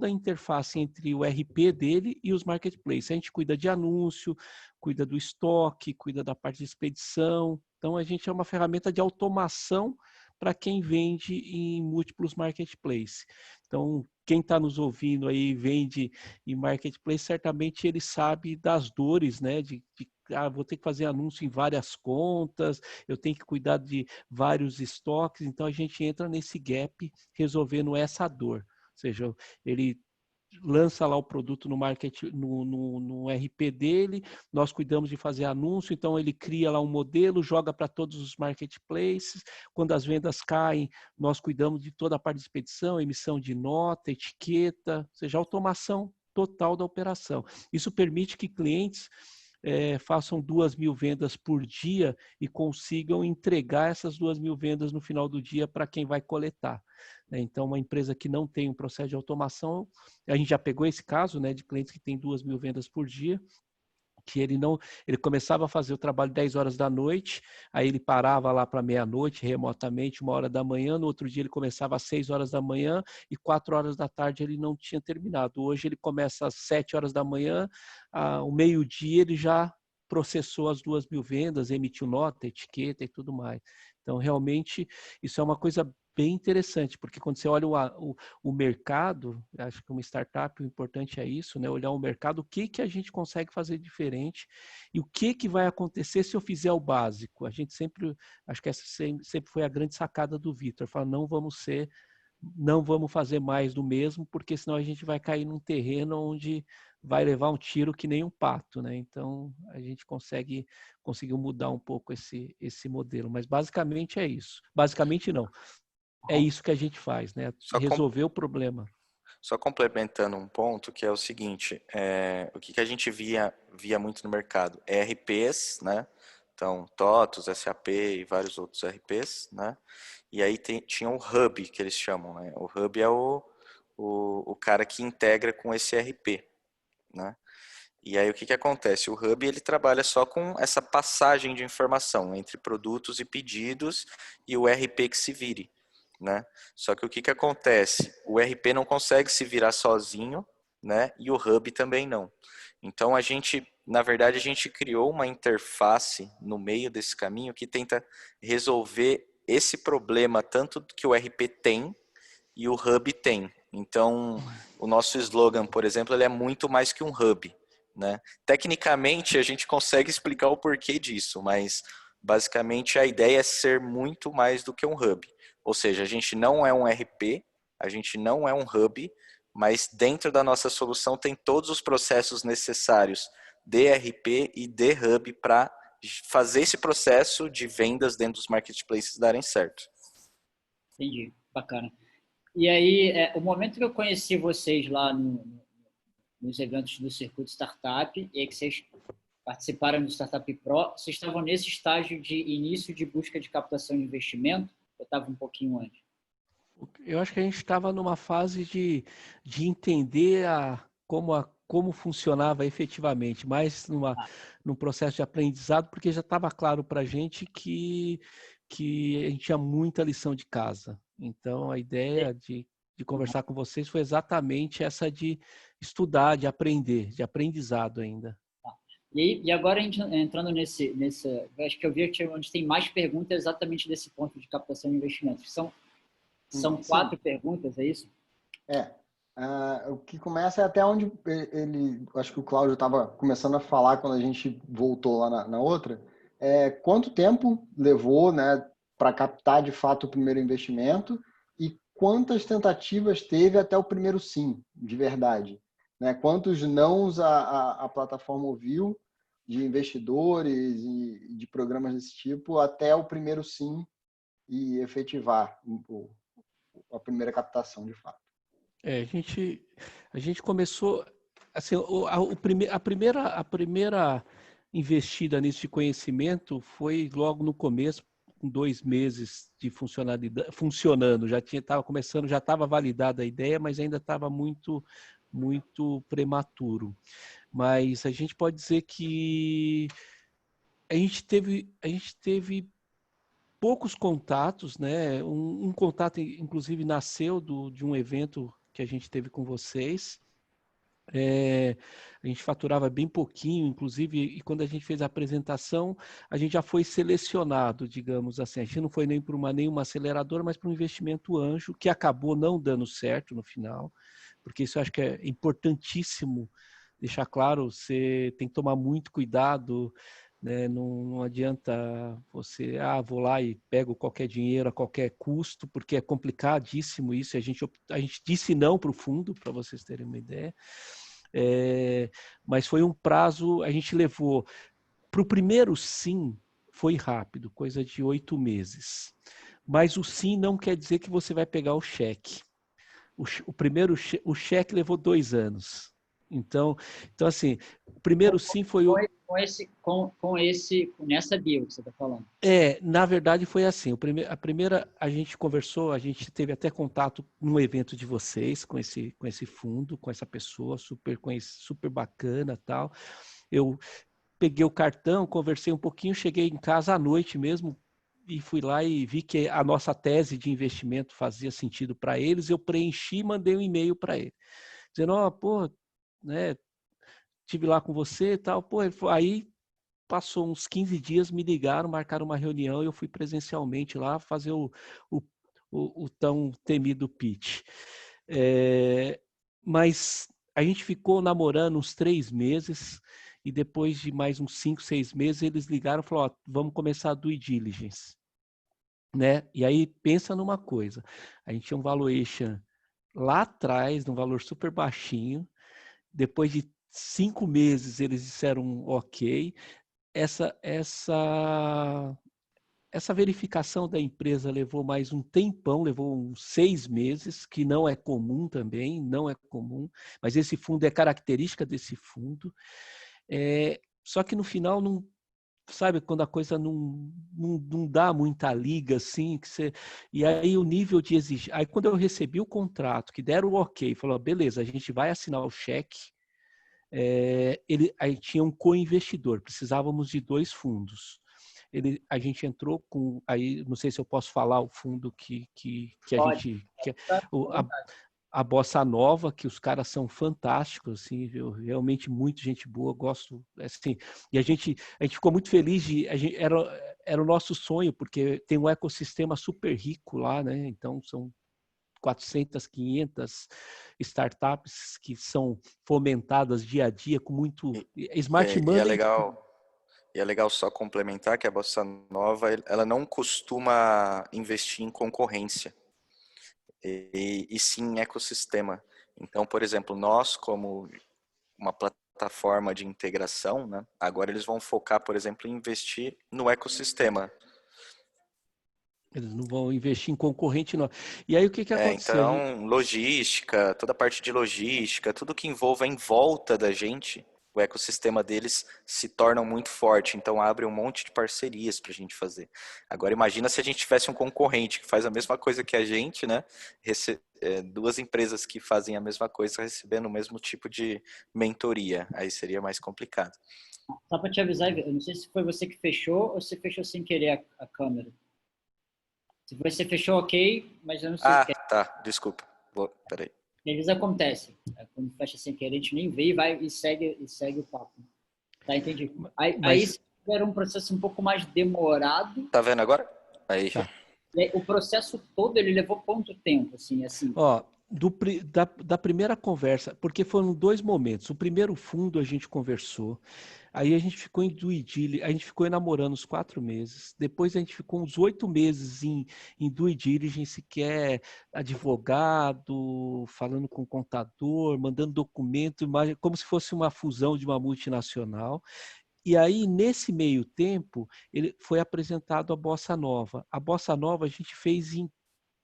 a interface entre o RP dele e os marketplaces. A gente cuida de anúncio, cuida do estoque, cuida da parte de expedição. Então, a gente é uma ferramenta de automação para quem vende em múltiplos marketplaces. Então, quem está nos ouvindo aí vende em marketplace, certamente ele sabe das dores, né? Vou ter que fazer anúncio em várias contas, eu tenho que cuidar de vários estoques, então a gente entra nesse gap resolvendo essa dor. Ou seja, ele lança lá o produto no RP dele, nós cuidamos de fazer anúncio, então ele cria lá um modelo, joga para todos os marketplaces, quando as vendas caem, nós cuidamos de toda a parte de expedição, emissão de nota, etiqueta, ou seja, automação total da operação. Isso permite que clientes façam 2.000 vendas por dia e consigam entregar essas 2.000 vendas no final do dia para quem vai coletar. Então, uma empresa que não tem um processo de automação, a gente já pegou esse caso, né, de clientes que têm 2.000 vendas por dia, que ele começava a fazer o trabalho 10 horas da noite, aí ele parava lá para meia-noite, remotamente, 1 hora da manhã, no outro dia ele começava às 6 horas da manhã e 4 horas da tarde ele não tinha terminado. Hoje ele começa às 7 horas da manhã, ao meio-dia ele já processou as 2.000 vendas, emitiu nota, etiqueta e tudo mais. Então, realmente, isso é uma coisa bem interessante, porque quando você olha o mercado, acho que uma startup, o importante é isso, né? Olhar o mercado, o que a gente consegue fazer diferente e o que vai acontecer se eu fizer o básico. A gente sempre, acho que essa sempre foi a grande sacada do Vitor, falar, não vamos fazer mais do mesmo, porque senão a gente vai cair num terreno onde vai levar um tiro que nem um pato, né? Então, a gente conseguiu mudar um pouco esse modelo, mas basicamente é isso. Basicamente não. É isso que a gente faz, né? Resolver o problema. Só complementando um ponto, que é o seguinte, o que a gente via muito no mercado? ERPs, né? Então, TOTOS, SAP e vários outros ERPs, né? E aí tinha o Hub, que eles chamam, né? O Hub é o cara que integra com esse ERP, né? E aí o que acontece? O Hub ele trabalha só com essa passagem de informação entre produtos e pedidos e o ERP que se vire, né? Só que o que acontece? O ERP não consegue se virar sozinho, né? E o Hub também não. Então na verdade a gente criou uma interface no meio desse caminho que tenta resolver esse problema tanto que o ERP tem e o Hub tem. Então, o nosso slogan, por exemplo, ele é muito mais que um Hub, né? Tecnicamente, a gente consegue explicar o porquê disso, mas basicamente a ideia é ser muito mais do que um Hub. Ou seja, a gente não é um RP, a gente não é um Hub, mas dentro da nossa solução tem todos os processos necessários de RP e de Hub para fazer esse processo de vendas dentro dos marketplaces darem certo. Entendi, bacana. E aí, o momento que eu conheci vocês lá nos eventos do Circuito Startup, e aí que vocês participaram do Startup Pro, vocês estavam nesse estágio de início de busca de captação de investimento? Eu estava um pouquinho antes? Eu acho que a gente estava numa fase de entender como funcionava efetivamente, mais num processo de aprendizado, porque já estava claro para a gente que a gente tinha muita lição de casa. Então, a ideia de conversar com vocês foi exatamente essa de estudar, de aprender, de aprendizado ainda. E agora, a gente entrando nesse, acho que eu vi que onde tem mais perguntas exatamente desse ponto de captação de investimentos. São 4 perguntas, é isso? O que começa é até onde acho que o Cláudio estava começando a falar quando a gente voltou lá na outra. Quanto tempo levou, né, para captar de fato o primeiro investimento e quantas tentativas teve até o primeiro sim, de verdade, né? Quantos nãos a plataforma ouviu de investidores e de programas desse tipo até o primeiro sim e efetivar a primeira captação de fato. A gente começou, assim, a primeira investida nisso de conhecimento foi logo no começo, com 2 meses de funcionando, já estava começando, já estava validada a ideia, mas ainda estava muito prematuro. Mas a gente pode dizer que a gente teve poucos contatos, né? Um contato, inclusive, nasceu de um evento que a gente teve com vocês. A gente faturava bem pouquinho, inclusive, e quando a gente fez a apresentação, a gente já foi selecionado, digamos assim. A gente não foi nem para nenhuma aceleradora, mas para um investimento anjo, que acabou não dando certo no final, porque isso eu acho que é importantíssimo deixar claro, você tem que tomar muito cuidado, né? Não adianta você, vou lá e pego qualquer dinheiro a qualquer custo, porque é complicadíssimo isso. A gente disse não para o fundo, para vocês terem uma ideia. Mas foi um prazo, a gente levou para o primeiro sim, foi rápido, coisa de 8 meses. Mas o sim não quer dizer que você vai pegar o cheque. O cheque levou 2 anos. Então assim, o primeiro sim foi o... Nessa bio que você está falando. Na verdade foi assim, a primeira a gente conversou, a gente teve até contato num evento de vocês, com esse fundo, com essa pessoa super bacana, tal. Eu peguei o cartão, conversei um pouquinho, cheguei em casa à noite mesmo e fui lá e vi que a nossa tese de investimento fazia sentido para eles, eu preenchi e mandei um e-mail para ele, dizendo, né, estive lá com você e tal, aí passou uns 15 dias, me ligaram, marcaram uma reunião e eu fui presencialmente lá fazer o tão temido pitch. Mas a gente ficou namorando uns 3 meses e depois de mais uns 5, 6 meses eles ligaram e falaram, vamos começar a due diligence. Né? E aí pensa numa coisa, a gente tinha um valuation lá atrás, num valor super baixinho, depois de 5 meses eles disseram ok, essa verificação da empresa levou mais um tempão, levou uns 6 meses, que não é comum também, não é comum, mas esse fundo é característica desse fundo. Só que no final, não, sabe, quando a coisa não dá muita liga, assim, e aí o nível de exigência... Aí quando eu recebi o contrato, que deram o ok, falou, beleza, a gente vai assinar o cheque, aí tinha um co-investidor, precisávamos de 2 fundos. A gente entrou com, aí não sei se eu posso falar o fundo que a gente, a Bossa Nova, que os caras são fantásticos, assim, realmente muito gente boa, gosto, assim, e a gente ficou muito feliz era o nosso sonho, porque tem um ecossistema super rico lá, né? Então são 400, 500 startups que são fomentadas dia a dia com muito smart money. E é legal só complementar que a Bossa Nova, ela não costuma investir em concorrência, e sim em ecossistema. Então, por exemplo, nós como uma plataforma de integração, né, agora eles vão focar, por exemplo, em investir no ecossistema. Eles não vão investir em concorrente, não. E aí o que aconteceu? Então, logística, toda a parte de logística, tudo que envolva em volta da gente, o ecossistema deles se torna muito forte. Então, abre um monte de parcerias para a gente fazer. Agora, imagina se a gente tivesse um concorrente que faz a mesma coisa que a gente, né? 2 empresas que fazem a mesma coisa recebendo o mesmo tipo de mentoria. Aí seria mais complicado. Só para te avisar, eu não sei se foi você que fechou ou se fechou sem querer a câmera. Se você fechou, ok, mas eu não sei. Tá, desculpa. Peraí. Às vezes acontece. Quando fecha sem querer, a gente nem vê e segue o papo. Tá, entendi. Aí era um processo um pouco mais demorado. Tá vendo agora? Aí. Tá. O processo todo, ele levou quanto tempo? Assim? Da primeira conversa, porque foram 2 momentos. O primeiro fundo a gente conversou, aí a gente ficou em due diligence, a gente ficou namorando uns 4 meses, depois a gente ficou uns 8 meses em due diligence, que é advogado, falando com o contador, mandando documento, como se fosse uma fusão de uma multinacional. E aí, nesse meio tempo, ele foi apresentado a Bossa Nova. A Bossa Nova a gente fez em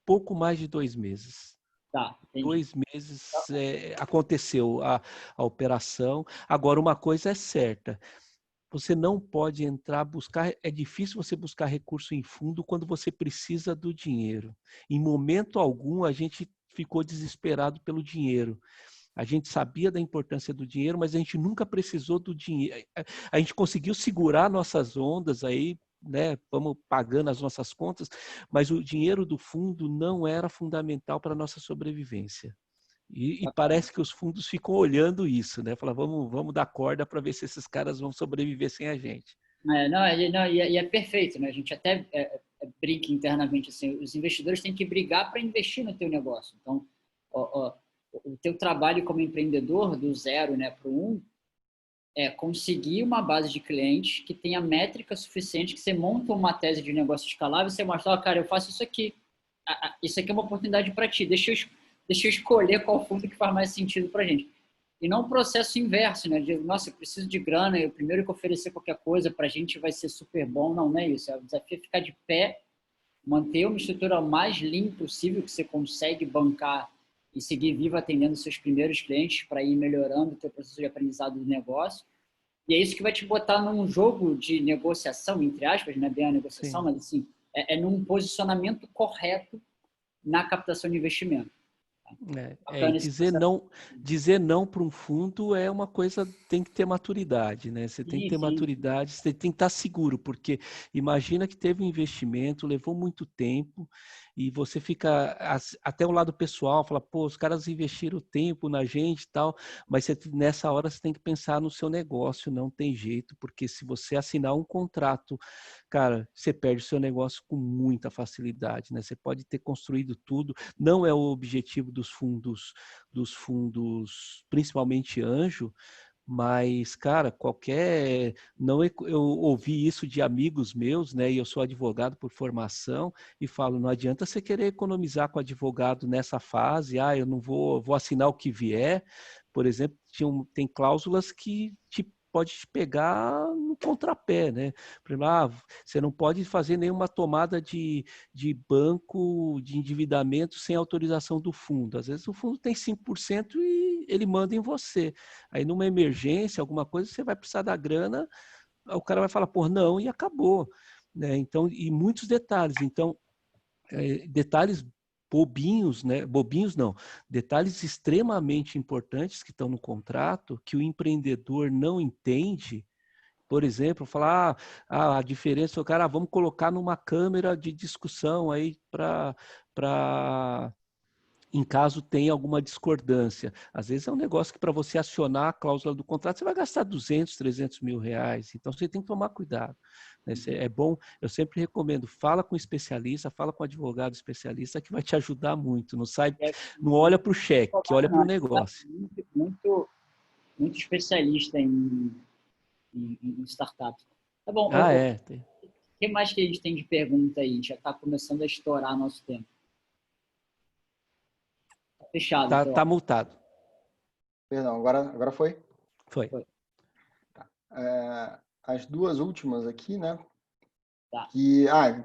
pouco mais de 2 meses. Tá, entendi. 2 meses aconteceu a operação. Agora, uma coisa é certa, você não pode buscar, é difícil você buscar recurso em fundo quando você precisa do dinheiro. Em momento algum, a gente ficou desesperado pelo dinheiro. A gente sabia da importância do dinheiro, mas a gente nunca precisou do dinheiro. A gente conseguiu segurar nossas ondas aí, né? Vamos pagando as nossas contas, mas o dinheiro do fundo não era fundamental para a nossa sobrevivência. E parece que os fundos ficam olhando isso, né? Falar, vamos dar corda para ver se esses caras vão sobreviver sem a gente. E é perfeito, né? A gente até brinca internamente assim, os investidores têm que brigar para investir no teu negócio. Então, o teu trabalho como empreendedor, do 0, né, para o 1, é conseguir uma base de clientes que tenha métrica suficiente, que você monta uma tese de negócio escalável e você mostra, cara, eu faço isso aqui. Isso aqui é uma oportunidade para ti. Deixa eu escolher qual fundo que faz mais sentido para a gente. E não o processo inverso, né? De, nossa, eu preciso de grana, eu primeiro que oferecer qualquer coisa para a gente vai ser super bom. Não é isso. O desafio é ficar de pé, manter uma estrutura mais lean possível que você consegue bancar e seguir vivo atendendo seus primeiros clientes para ir melhorando o teu processo de aprendizado do negócio. E é isso que vai te botar num jogo de negociação, entre aspas, não é bem a negociação, mas assim, num posicionamento correto na captação de investimento. Dizer não para um fundo é uma coisa, tem que ter maturidade, né? Você tem que ter maturidade, você tem que estar seguro, porque imagina que teve um investimento, levou muito tempo, e você fica, até o lado pessoal, fala, pô, os caras investiram tempo na gente e tal, mas nessa hora você tem que pensar no seu negócio, não tem jeito, porque se você assinar um contrato, cara, você perde o seu negócio com muita facilidade, né? Você pode ter construído tudo, não é o objetivo dos fundos, principalmente anjo, mas, cara, eu ouvi isso de amigos meus, né? E eu sou advogado por formação e falo, não adianta você querer economizar com advogado nessa fase, eu não vou assinar o que vier. Por exemplo, tem cláusulas que pode te pegar no contrapé, né? Por exemplo, você não pode fazer nenhuma tomada de banco de endividamento sem autorização do fundo. Às vezes o fundo tem 5% e ele manda em você. Aí numa emergência, alguma coisa, você vai precisar da grana, o cara vai falar, pô, não, e acabou. Né? Então, e muitos detalhes. Então, detalhes bobinhos, né? Bobinhos não, detalhes extremamente importantes que estão no contrato, que o empreendedor não entende. Por exemplo, falar a diferença, o cara, vamos colocar numa câmera de discussão aí para em caso tenha alguma discordância. Às vezes é um negócio que para você acionar a cláusula do contrato, você vai gastar 200, 300 mil reais. Então você tem que tomar cuidado. É bom, eu sempre recomendo, fala com especialista, fala com advogado especialista que vai te ajudar muito. Não olha para o cheque, olha para o negócio. Muito especialista em startups. Tá bom. O que mais que a gente tem de pergunta aí? Já está começando a estourar nosso tempo. Tá fechado. Tá multado. Perdão, agora foi? Foi. Tá. As duas últimas aqui, né? Tá.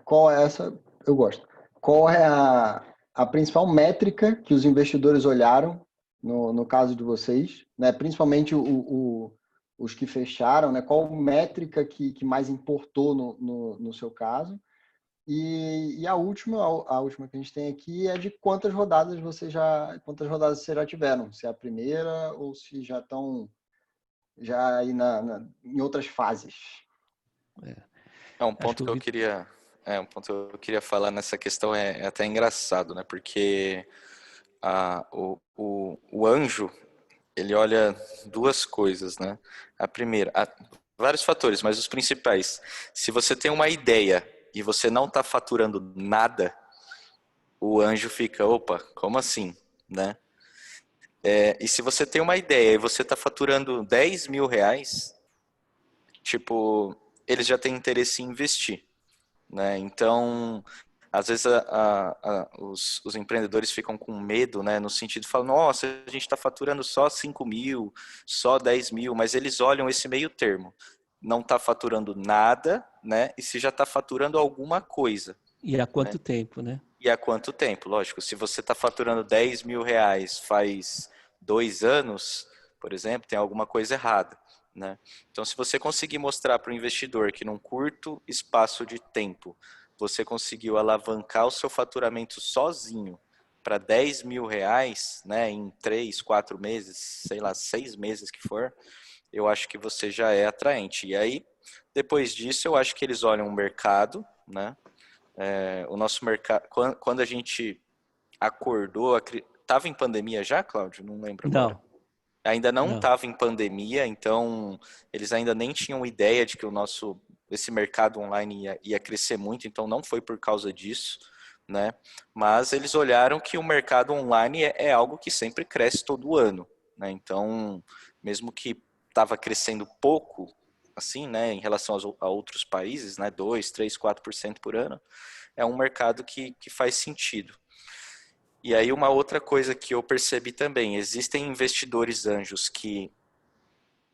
Qual é essa? Eu gosto. Qual é a principal métrica que os investidores olharam no caso de vocês, né? Principalmente os que fecharam, né? Qual métrica que mais importou no seu caso? E a última que a gente tem aqui é de quantas rodadas vocês já tiveram? Se é a primeira ou se já estão aí em outras fases? Um ponto que eu queria falar nessa questão é até engraçado, né? Porque o anjo, ele olha duas coisas, né? A primeira, vários fatores, mas os principais. Se você tem uma ideia e você não está faturando nada, o anjo fica, opa, como assim? né? E se você tem uma ideia e você está faturando R$ 10.000, tipo, eles já têm interesse em investir, né? Então, às vezes os empreendedores ficam com medo, né? No sentido de falar, nossa, a gente está faturando só 5.000, só 10.000, mas eles olham esse meio termo. Não está faturando nada, né? E se já está faturando alguma coisa. E há Né? quanto tempo, né? E há quanto tempo? Lógico, se você está faturando R$ 10.000 faz 2 anos, por exemplo, tem alguma coisa errada. Né? Então, se você conseguir mostrar para o investidor que num curto espaço de tempo você conseguiu alavancar o seu faturamento sozinho para R$ 10.000, né, em 3, 4 meses, sei lá, 6 meses que for, eu acho que você já é atraente. E aí, depois disso, eu acho que eles olham o mercado, né? O nosso mercado, quando a gente acordou, estava em pandemia já, Cláudio? Não lembro agora. Não, Ainda não não. estava em pandemia, então eles ainda nem tinham ideia de que esse mercado online ia crescer muito, então não foi por causa disso, né? Mas eles olharam que o mercado online é algo que sempre cresce todo ano, né? Então, mesmo que estava crescendo pouco, assim, né, em relação a outros países, né, 2, 3, 4% por ano, é um mercado que faz sentido. E aí uma outra coisa que eu percebi também, existem investidores anjos que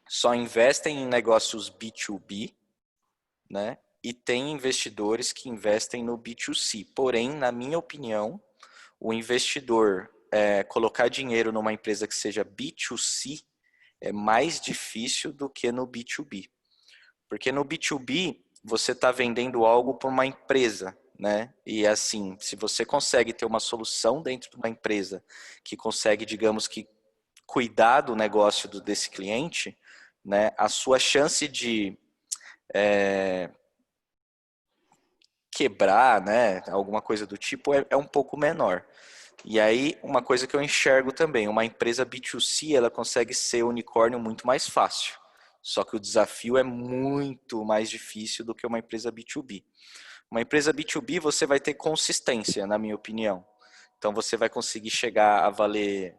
só investem em negócios B2B, né? E tem investidores que investem no B2C. Porém, na minha opinião, o investidor colocar dinheiro numa empresa que seja B2C é mais difícil do que no B2B. Porque no B2B, você está vendendo algo para uma empresa, né? E assim, se você consegue ter uma solução dentro de uma empresa que consegue, digamos que, cuidar do negócio desse cliente, né? A sua chance de quebrar, né? Alguma coisa do tipo é um pouco menor. E aí, uma coisa que eu enxergo também, uma empresa B2C, ela consegue ser unicórnio muito mais fácil. Só que o desafio é muito mais difícil do que uma empresa B2B. Uma empresa B2B você vai ter consistência, na minha opinião. Então você vai conseguir chegar a valer,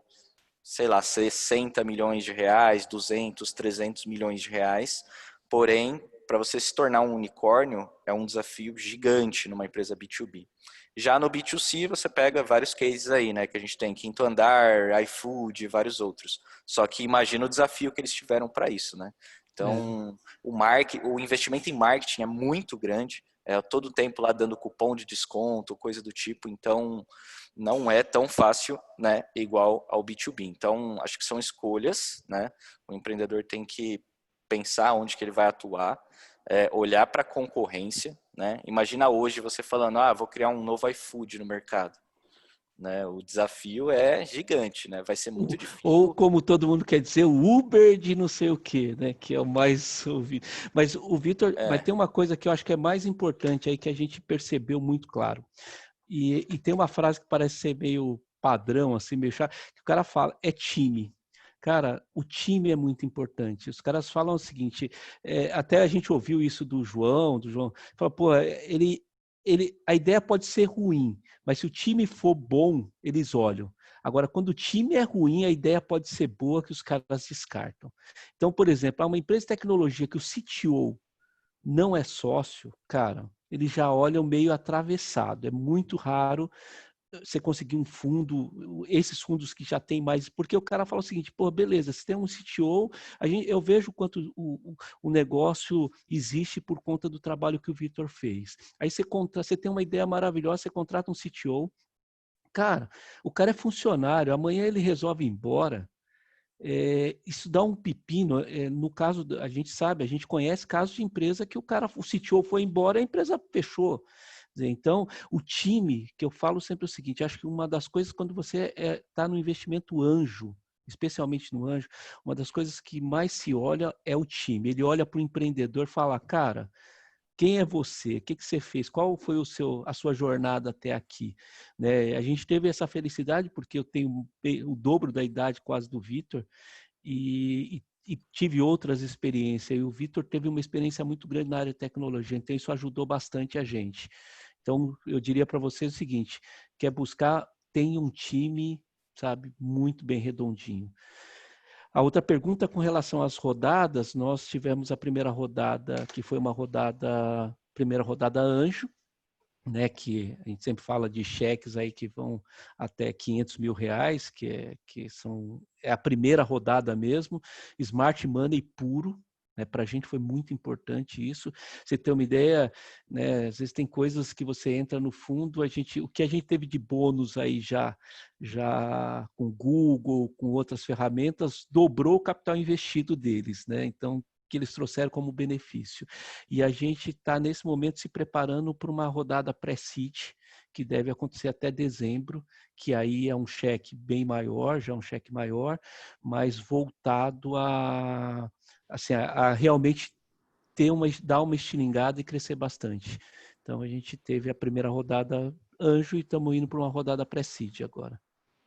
sei lá, 60 milhões de reais, 200, 300 milhões de reais. Porém, para você se tornar um unicórnio, é um desafio gigante numa empresa B2B. Já no B2C, você pega vários cases aí, né? Que a gente tem Quinto Andar, iFood, vários outros. Só que imagina o desafio que eles tiveram para isso, né? Então, o investimento em marketing é muito grande. Todo o tempo lá dando cupom de desconto, coisa do tipo. Então, não é tão fácil, né? Igual ao B2B. Então, acho que são escolhas, né? O empreendedor tem que pensar onde que ele vai atuar, olhar para a concorrência, né? Imagina hoje você falando, vou criar um novo iFood no mercado, né? O desafio é gigante, né? Vai ser muito difícil. Ou como todo mundo quer dizer, o Uber de não sei o quê, né? Que é o mais ouvido. Mas o Vitor, mas tem uma coisa que eu acho que é mais importante aí que a gente percebeu muito claro. E tem uma frase que parece ser meio padrão, assim, meio chato, que o cara fala, é time. Cara, o time é muito importante. Os caras falam o seguinte, até a gente ouviu isso do João, fala, pô, a ideia pode ser ruim, mas se o time for bom, eles olham. Agora, quando o time é ruim, a ideia pode ser boa que os caras descartam. Então, por exemplo, há uma empresa de tecnologia que o CTO não é sócio, cara, eles já olham meio atravessado. É muito raro você conseguir um fundo, esses fundos que já tem mais, porque o cara fala o seguinte, pô, beleza, se tem um CTO, eu vejo quanto o negócio existe por conta do trabalho que o Vitor fez. Aí você tem uma ideia maravilhosa, você contrata um CTO, cara, o cara é funcionário, amanhã ele resolve ir embora, isso dá um pepino. No caso, a gente sabe, a gente conhece casos de empresa que o CTO foi embora e a empresa fechou. Então, o time, que eu falo sempre o seguinte, acho que uma das coisas quando você está no investimento anjo, especialmente no anjo, uma das coisas que mais se olha é o time. Ele olha para o empreendedor e fala, cara, quem é você? O que você fez? Qual foi a sua jornada até aqui? Né? A gente teve essa felicidade porque eu tenho o dobro da idade quase do Vitor e tive outras experiências. E o Vitor teve uma experiência muito grande na área de tecnologia, então isso ajudou bastante a gente. Então, eu diria para vocês o seguinte, quer buscar, tenha um time sabe? Muito bem redondinho. A outra pergunta com relação às rodadas, nós tivemos a primeira rodada, que foi uma primeira rodada anjo, né, que a gente sempre fala de cheques aí que vão até R$500 mil, é a primeira rodada mesmo, smart money puro, né, para a gente foi muito importante isso. Você ter uma ideia, né, às vezes tem coisas que você entra no fundo, o que a gente teve de bônus aí já com Google, com outras ferramentas, dobrou o capital investido deles, né? Então, que eles trouxeram como benefício. E a gente está, nesse momento, se preparando para uma rodada pré-seed, que deve acontecer até dezembro, que aí é um cheque bem maior, já é um cheque maior, mas voltado a realmente dar uma estilingada e crescer bastante. Então, a gente teve a primeira rodada anjo e estamos indo para uma rodada pré-seed agora.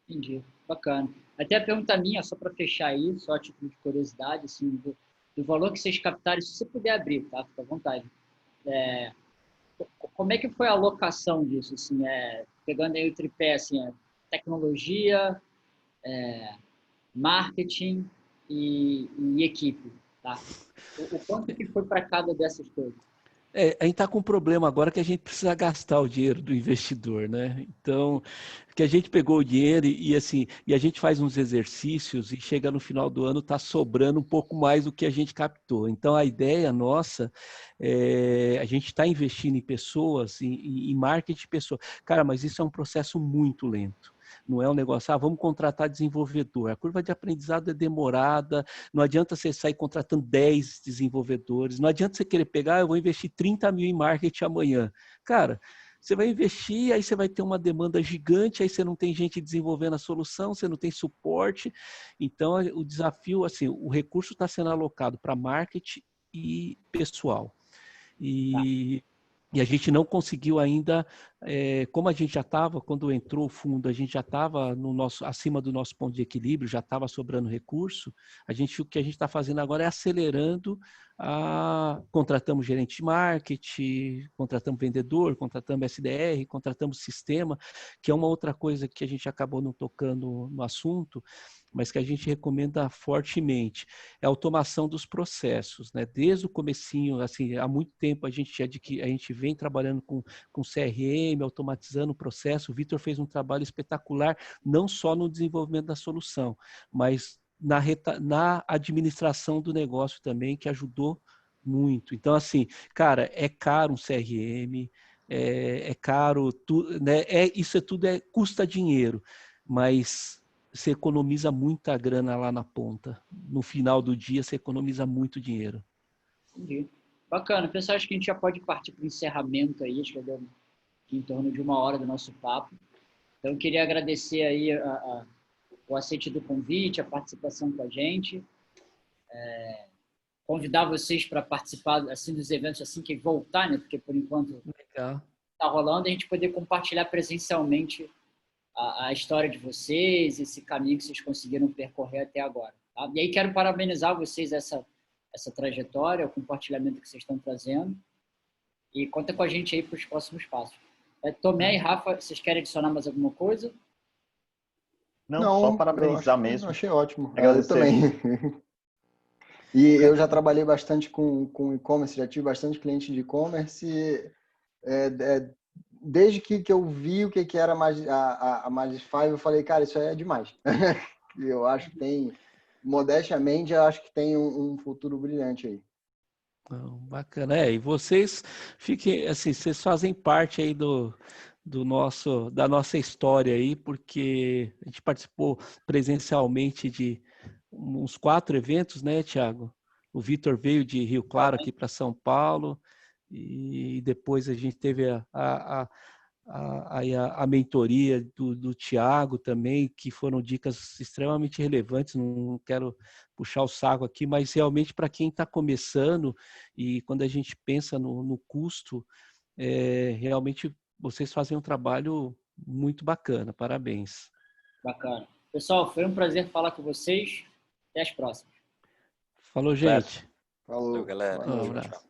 Entendi, bacana. Até a pergunta minha, só para fechar aí, só tipo de curiosidade, assim, do valor que vocês captaram, se você puder abrir, tá? Fica à vontade. Como é que foi a alocação disso, assim, pegando aí o tripé, assim, tecnologia, marketing e equipe, tá? O quanto que foi para cada dessas coisas? A gente está com um problema agora que a gente precisa gastar o dinheiro do investidor, né? Então, que a gente pegou o dinheiro e a gente faz uns exercícios e chega no final do ano está sobrando um pouco mais do que a gente captou. Então, a ideia nossa a gente está investindo em pessoas, em marketing de pessoas. Cara, mas isso é um processo muito lento. Não é um negócio, vamos contratar desenvolvedor. A curva de aprendizado é demorada, não adianta você sair contratando 10 desenvolvedores, não adianta você querer pegar, eu vou investir 30 mil em marketing amanhã. Cara, você vai investir, aí você vai ter uma demanda gigante, aí você não tem gente desenvolvendo a solução, você não tem suporte. Então, o desafio, assim, o recurso está sendo alocado para marketing e pessoal. E a gente não conseguiu ainda, como a gente já estava, quando entrou o fundo, a gente já estava acima do nosso ponto de equilíbrio, já estava sobrando recurso, o que a gente está fazendo agora é acelerando, contratamos gerente de marketing, contratamos vendedor, contratamos SDR, contratamos sistema, que é uma outra coisa que a gente acabou não tocando no assunto, mas que a gente recomenda fortemente, é a automação dos processos, né? Desde o comecinho, assim, há muito tempo a gente vem trabalhando com CRM, automatizando o processo. O Vitor fez um trabalho espetacular, não só no desenvolvimento da solução, mas na administração do negócio também, que ajudou muito. Então, assim, cara, é caro um CRM, é caro, né? Isso tudo custa dinheiro, mas você economiza muita grana lá na ponta. No final do dia, você economiza muito dinheiro. Entendi. Bacana. Pessoal, acho que a gente já pode partir para o encerramento aí, acho que deu em torno de 1 hora do nosso papo. Então, eu queria agradecer aí o aceite do convite, a participação com a gente. Convidar vocês para participar assim, dos eventos assim que voltar, né? Porque, por enquanto, está rolando, a gente poder compartilhar presencialmente a história de vocês, esse caminho que vocês conseguiram percorrer até agora. Tá? E aí quero parabenizar vocês essa trajetória, o compartilhamento que vocês estão trazendo. E conta com a gente aí para os próximos passos. Tomé e Rafa, vocês querem adicionar mais alguma coisa? Não, só parabenizar mesmo. Achei ótimo. Agradecer. Eu também. E eu já trabalhei bastante com e-commerce, já tive bastante cliente de e-commerce. Desde que eu vi o que era a Magis5, eu falei, cara, isso aí é demais. Eu acho que tem, modestamente, eu acho que tem um futuro brilhante aí. Bacana. E vocês fiquem, assim, vocês fazem parte aí da nossa história aí, porque a gente participou presencialmente de uns 4 eventos, né, Thiago? O Vitor veio de Rio Claro aqui para São Paulo e depois a gente teve a mentoria do Thiago também, que foram dicas extremamente relevantes. Não quero puxar o saco aqui, mas realmente para quem está começando e quando a gente pensa no custo, realmente vocês fazem um trabalho muito bacana. Parabéns. Bacana. Pessoal, foi um prazer falar com vocês. Até as próximas. Falou, gente. Falou, galera. Um abraço.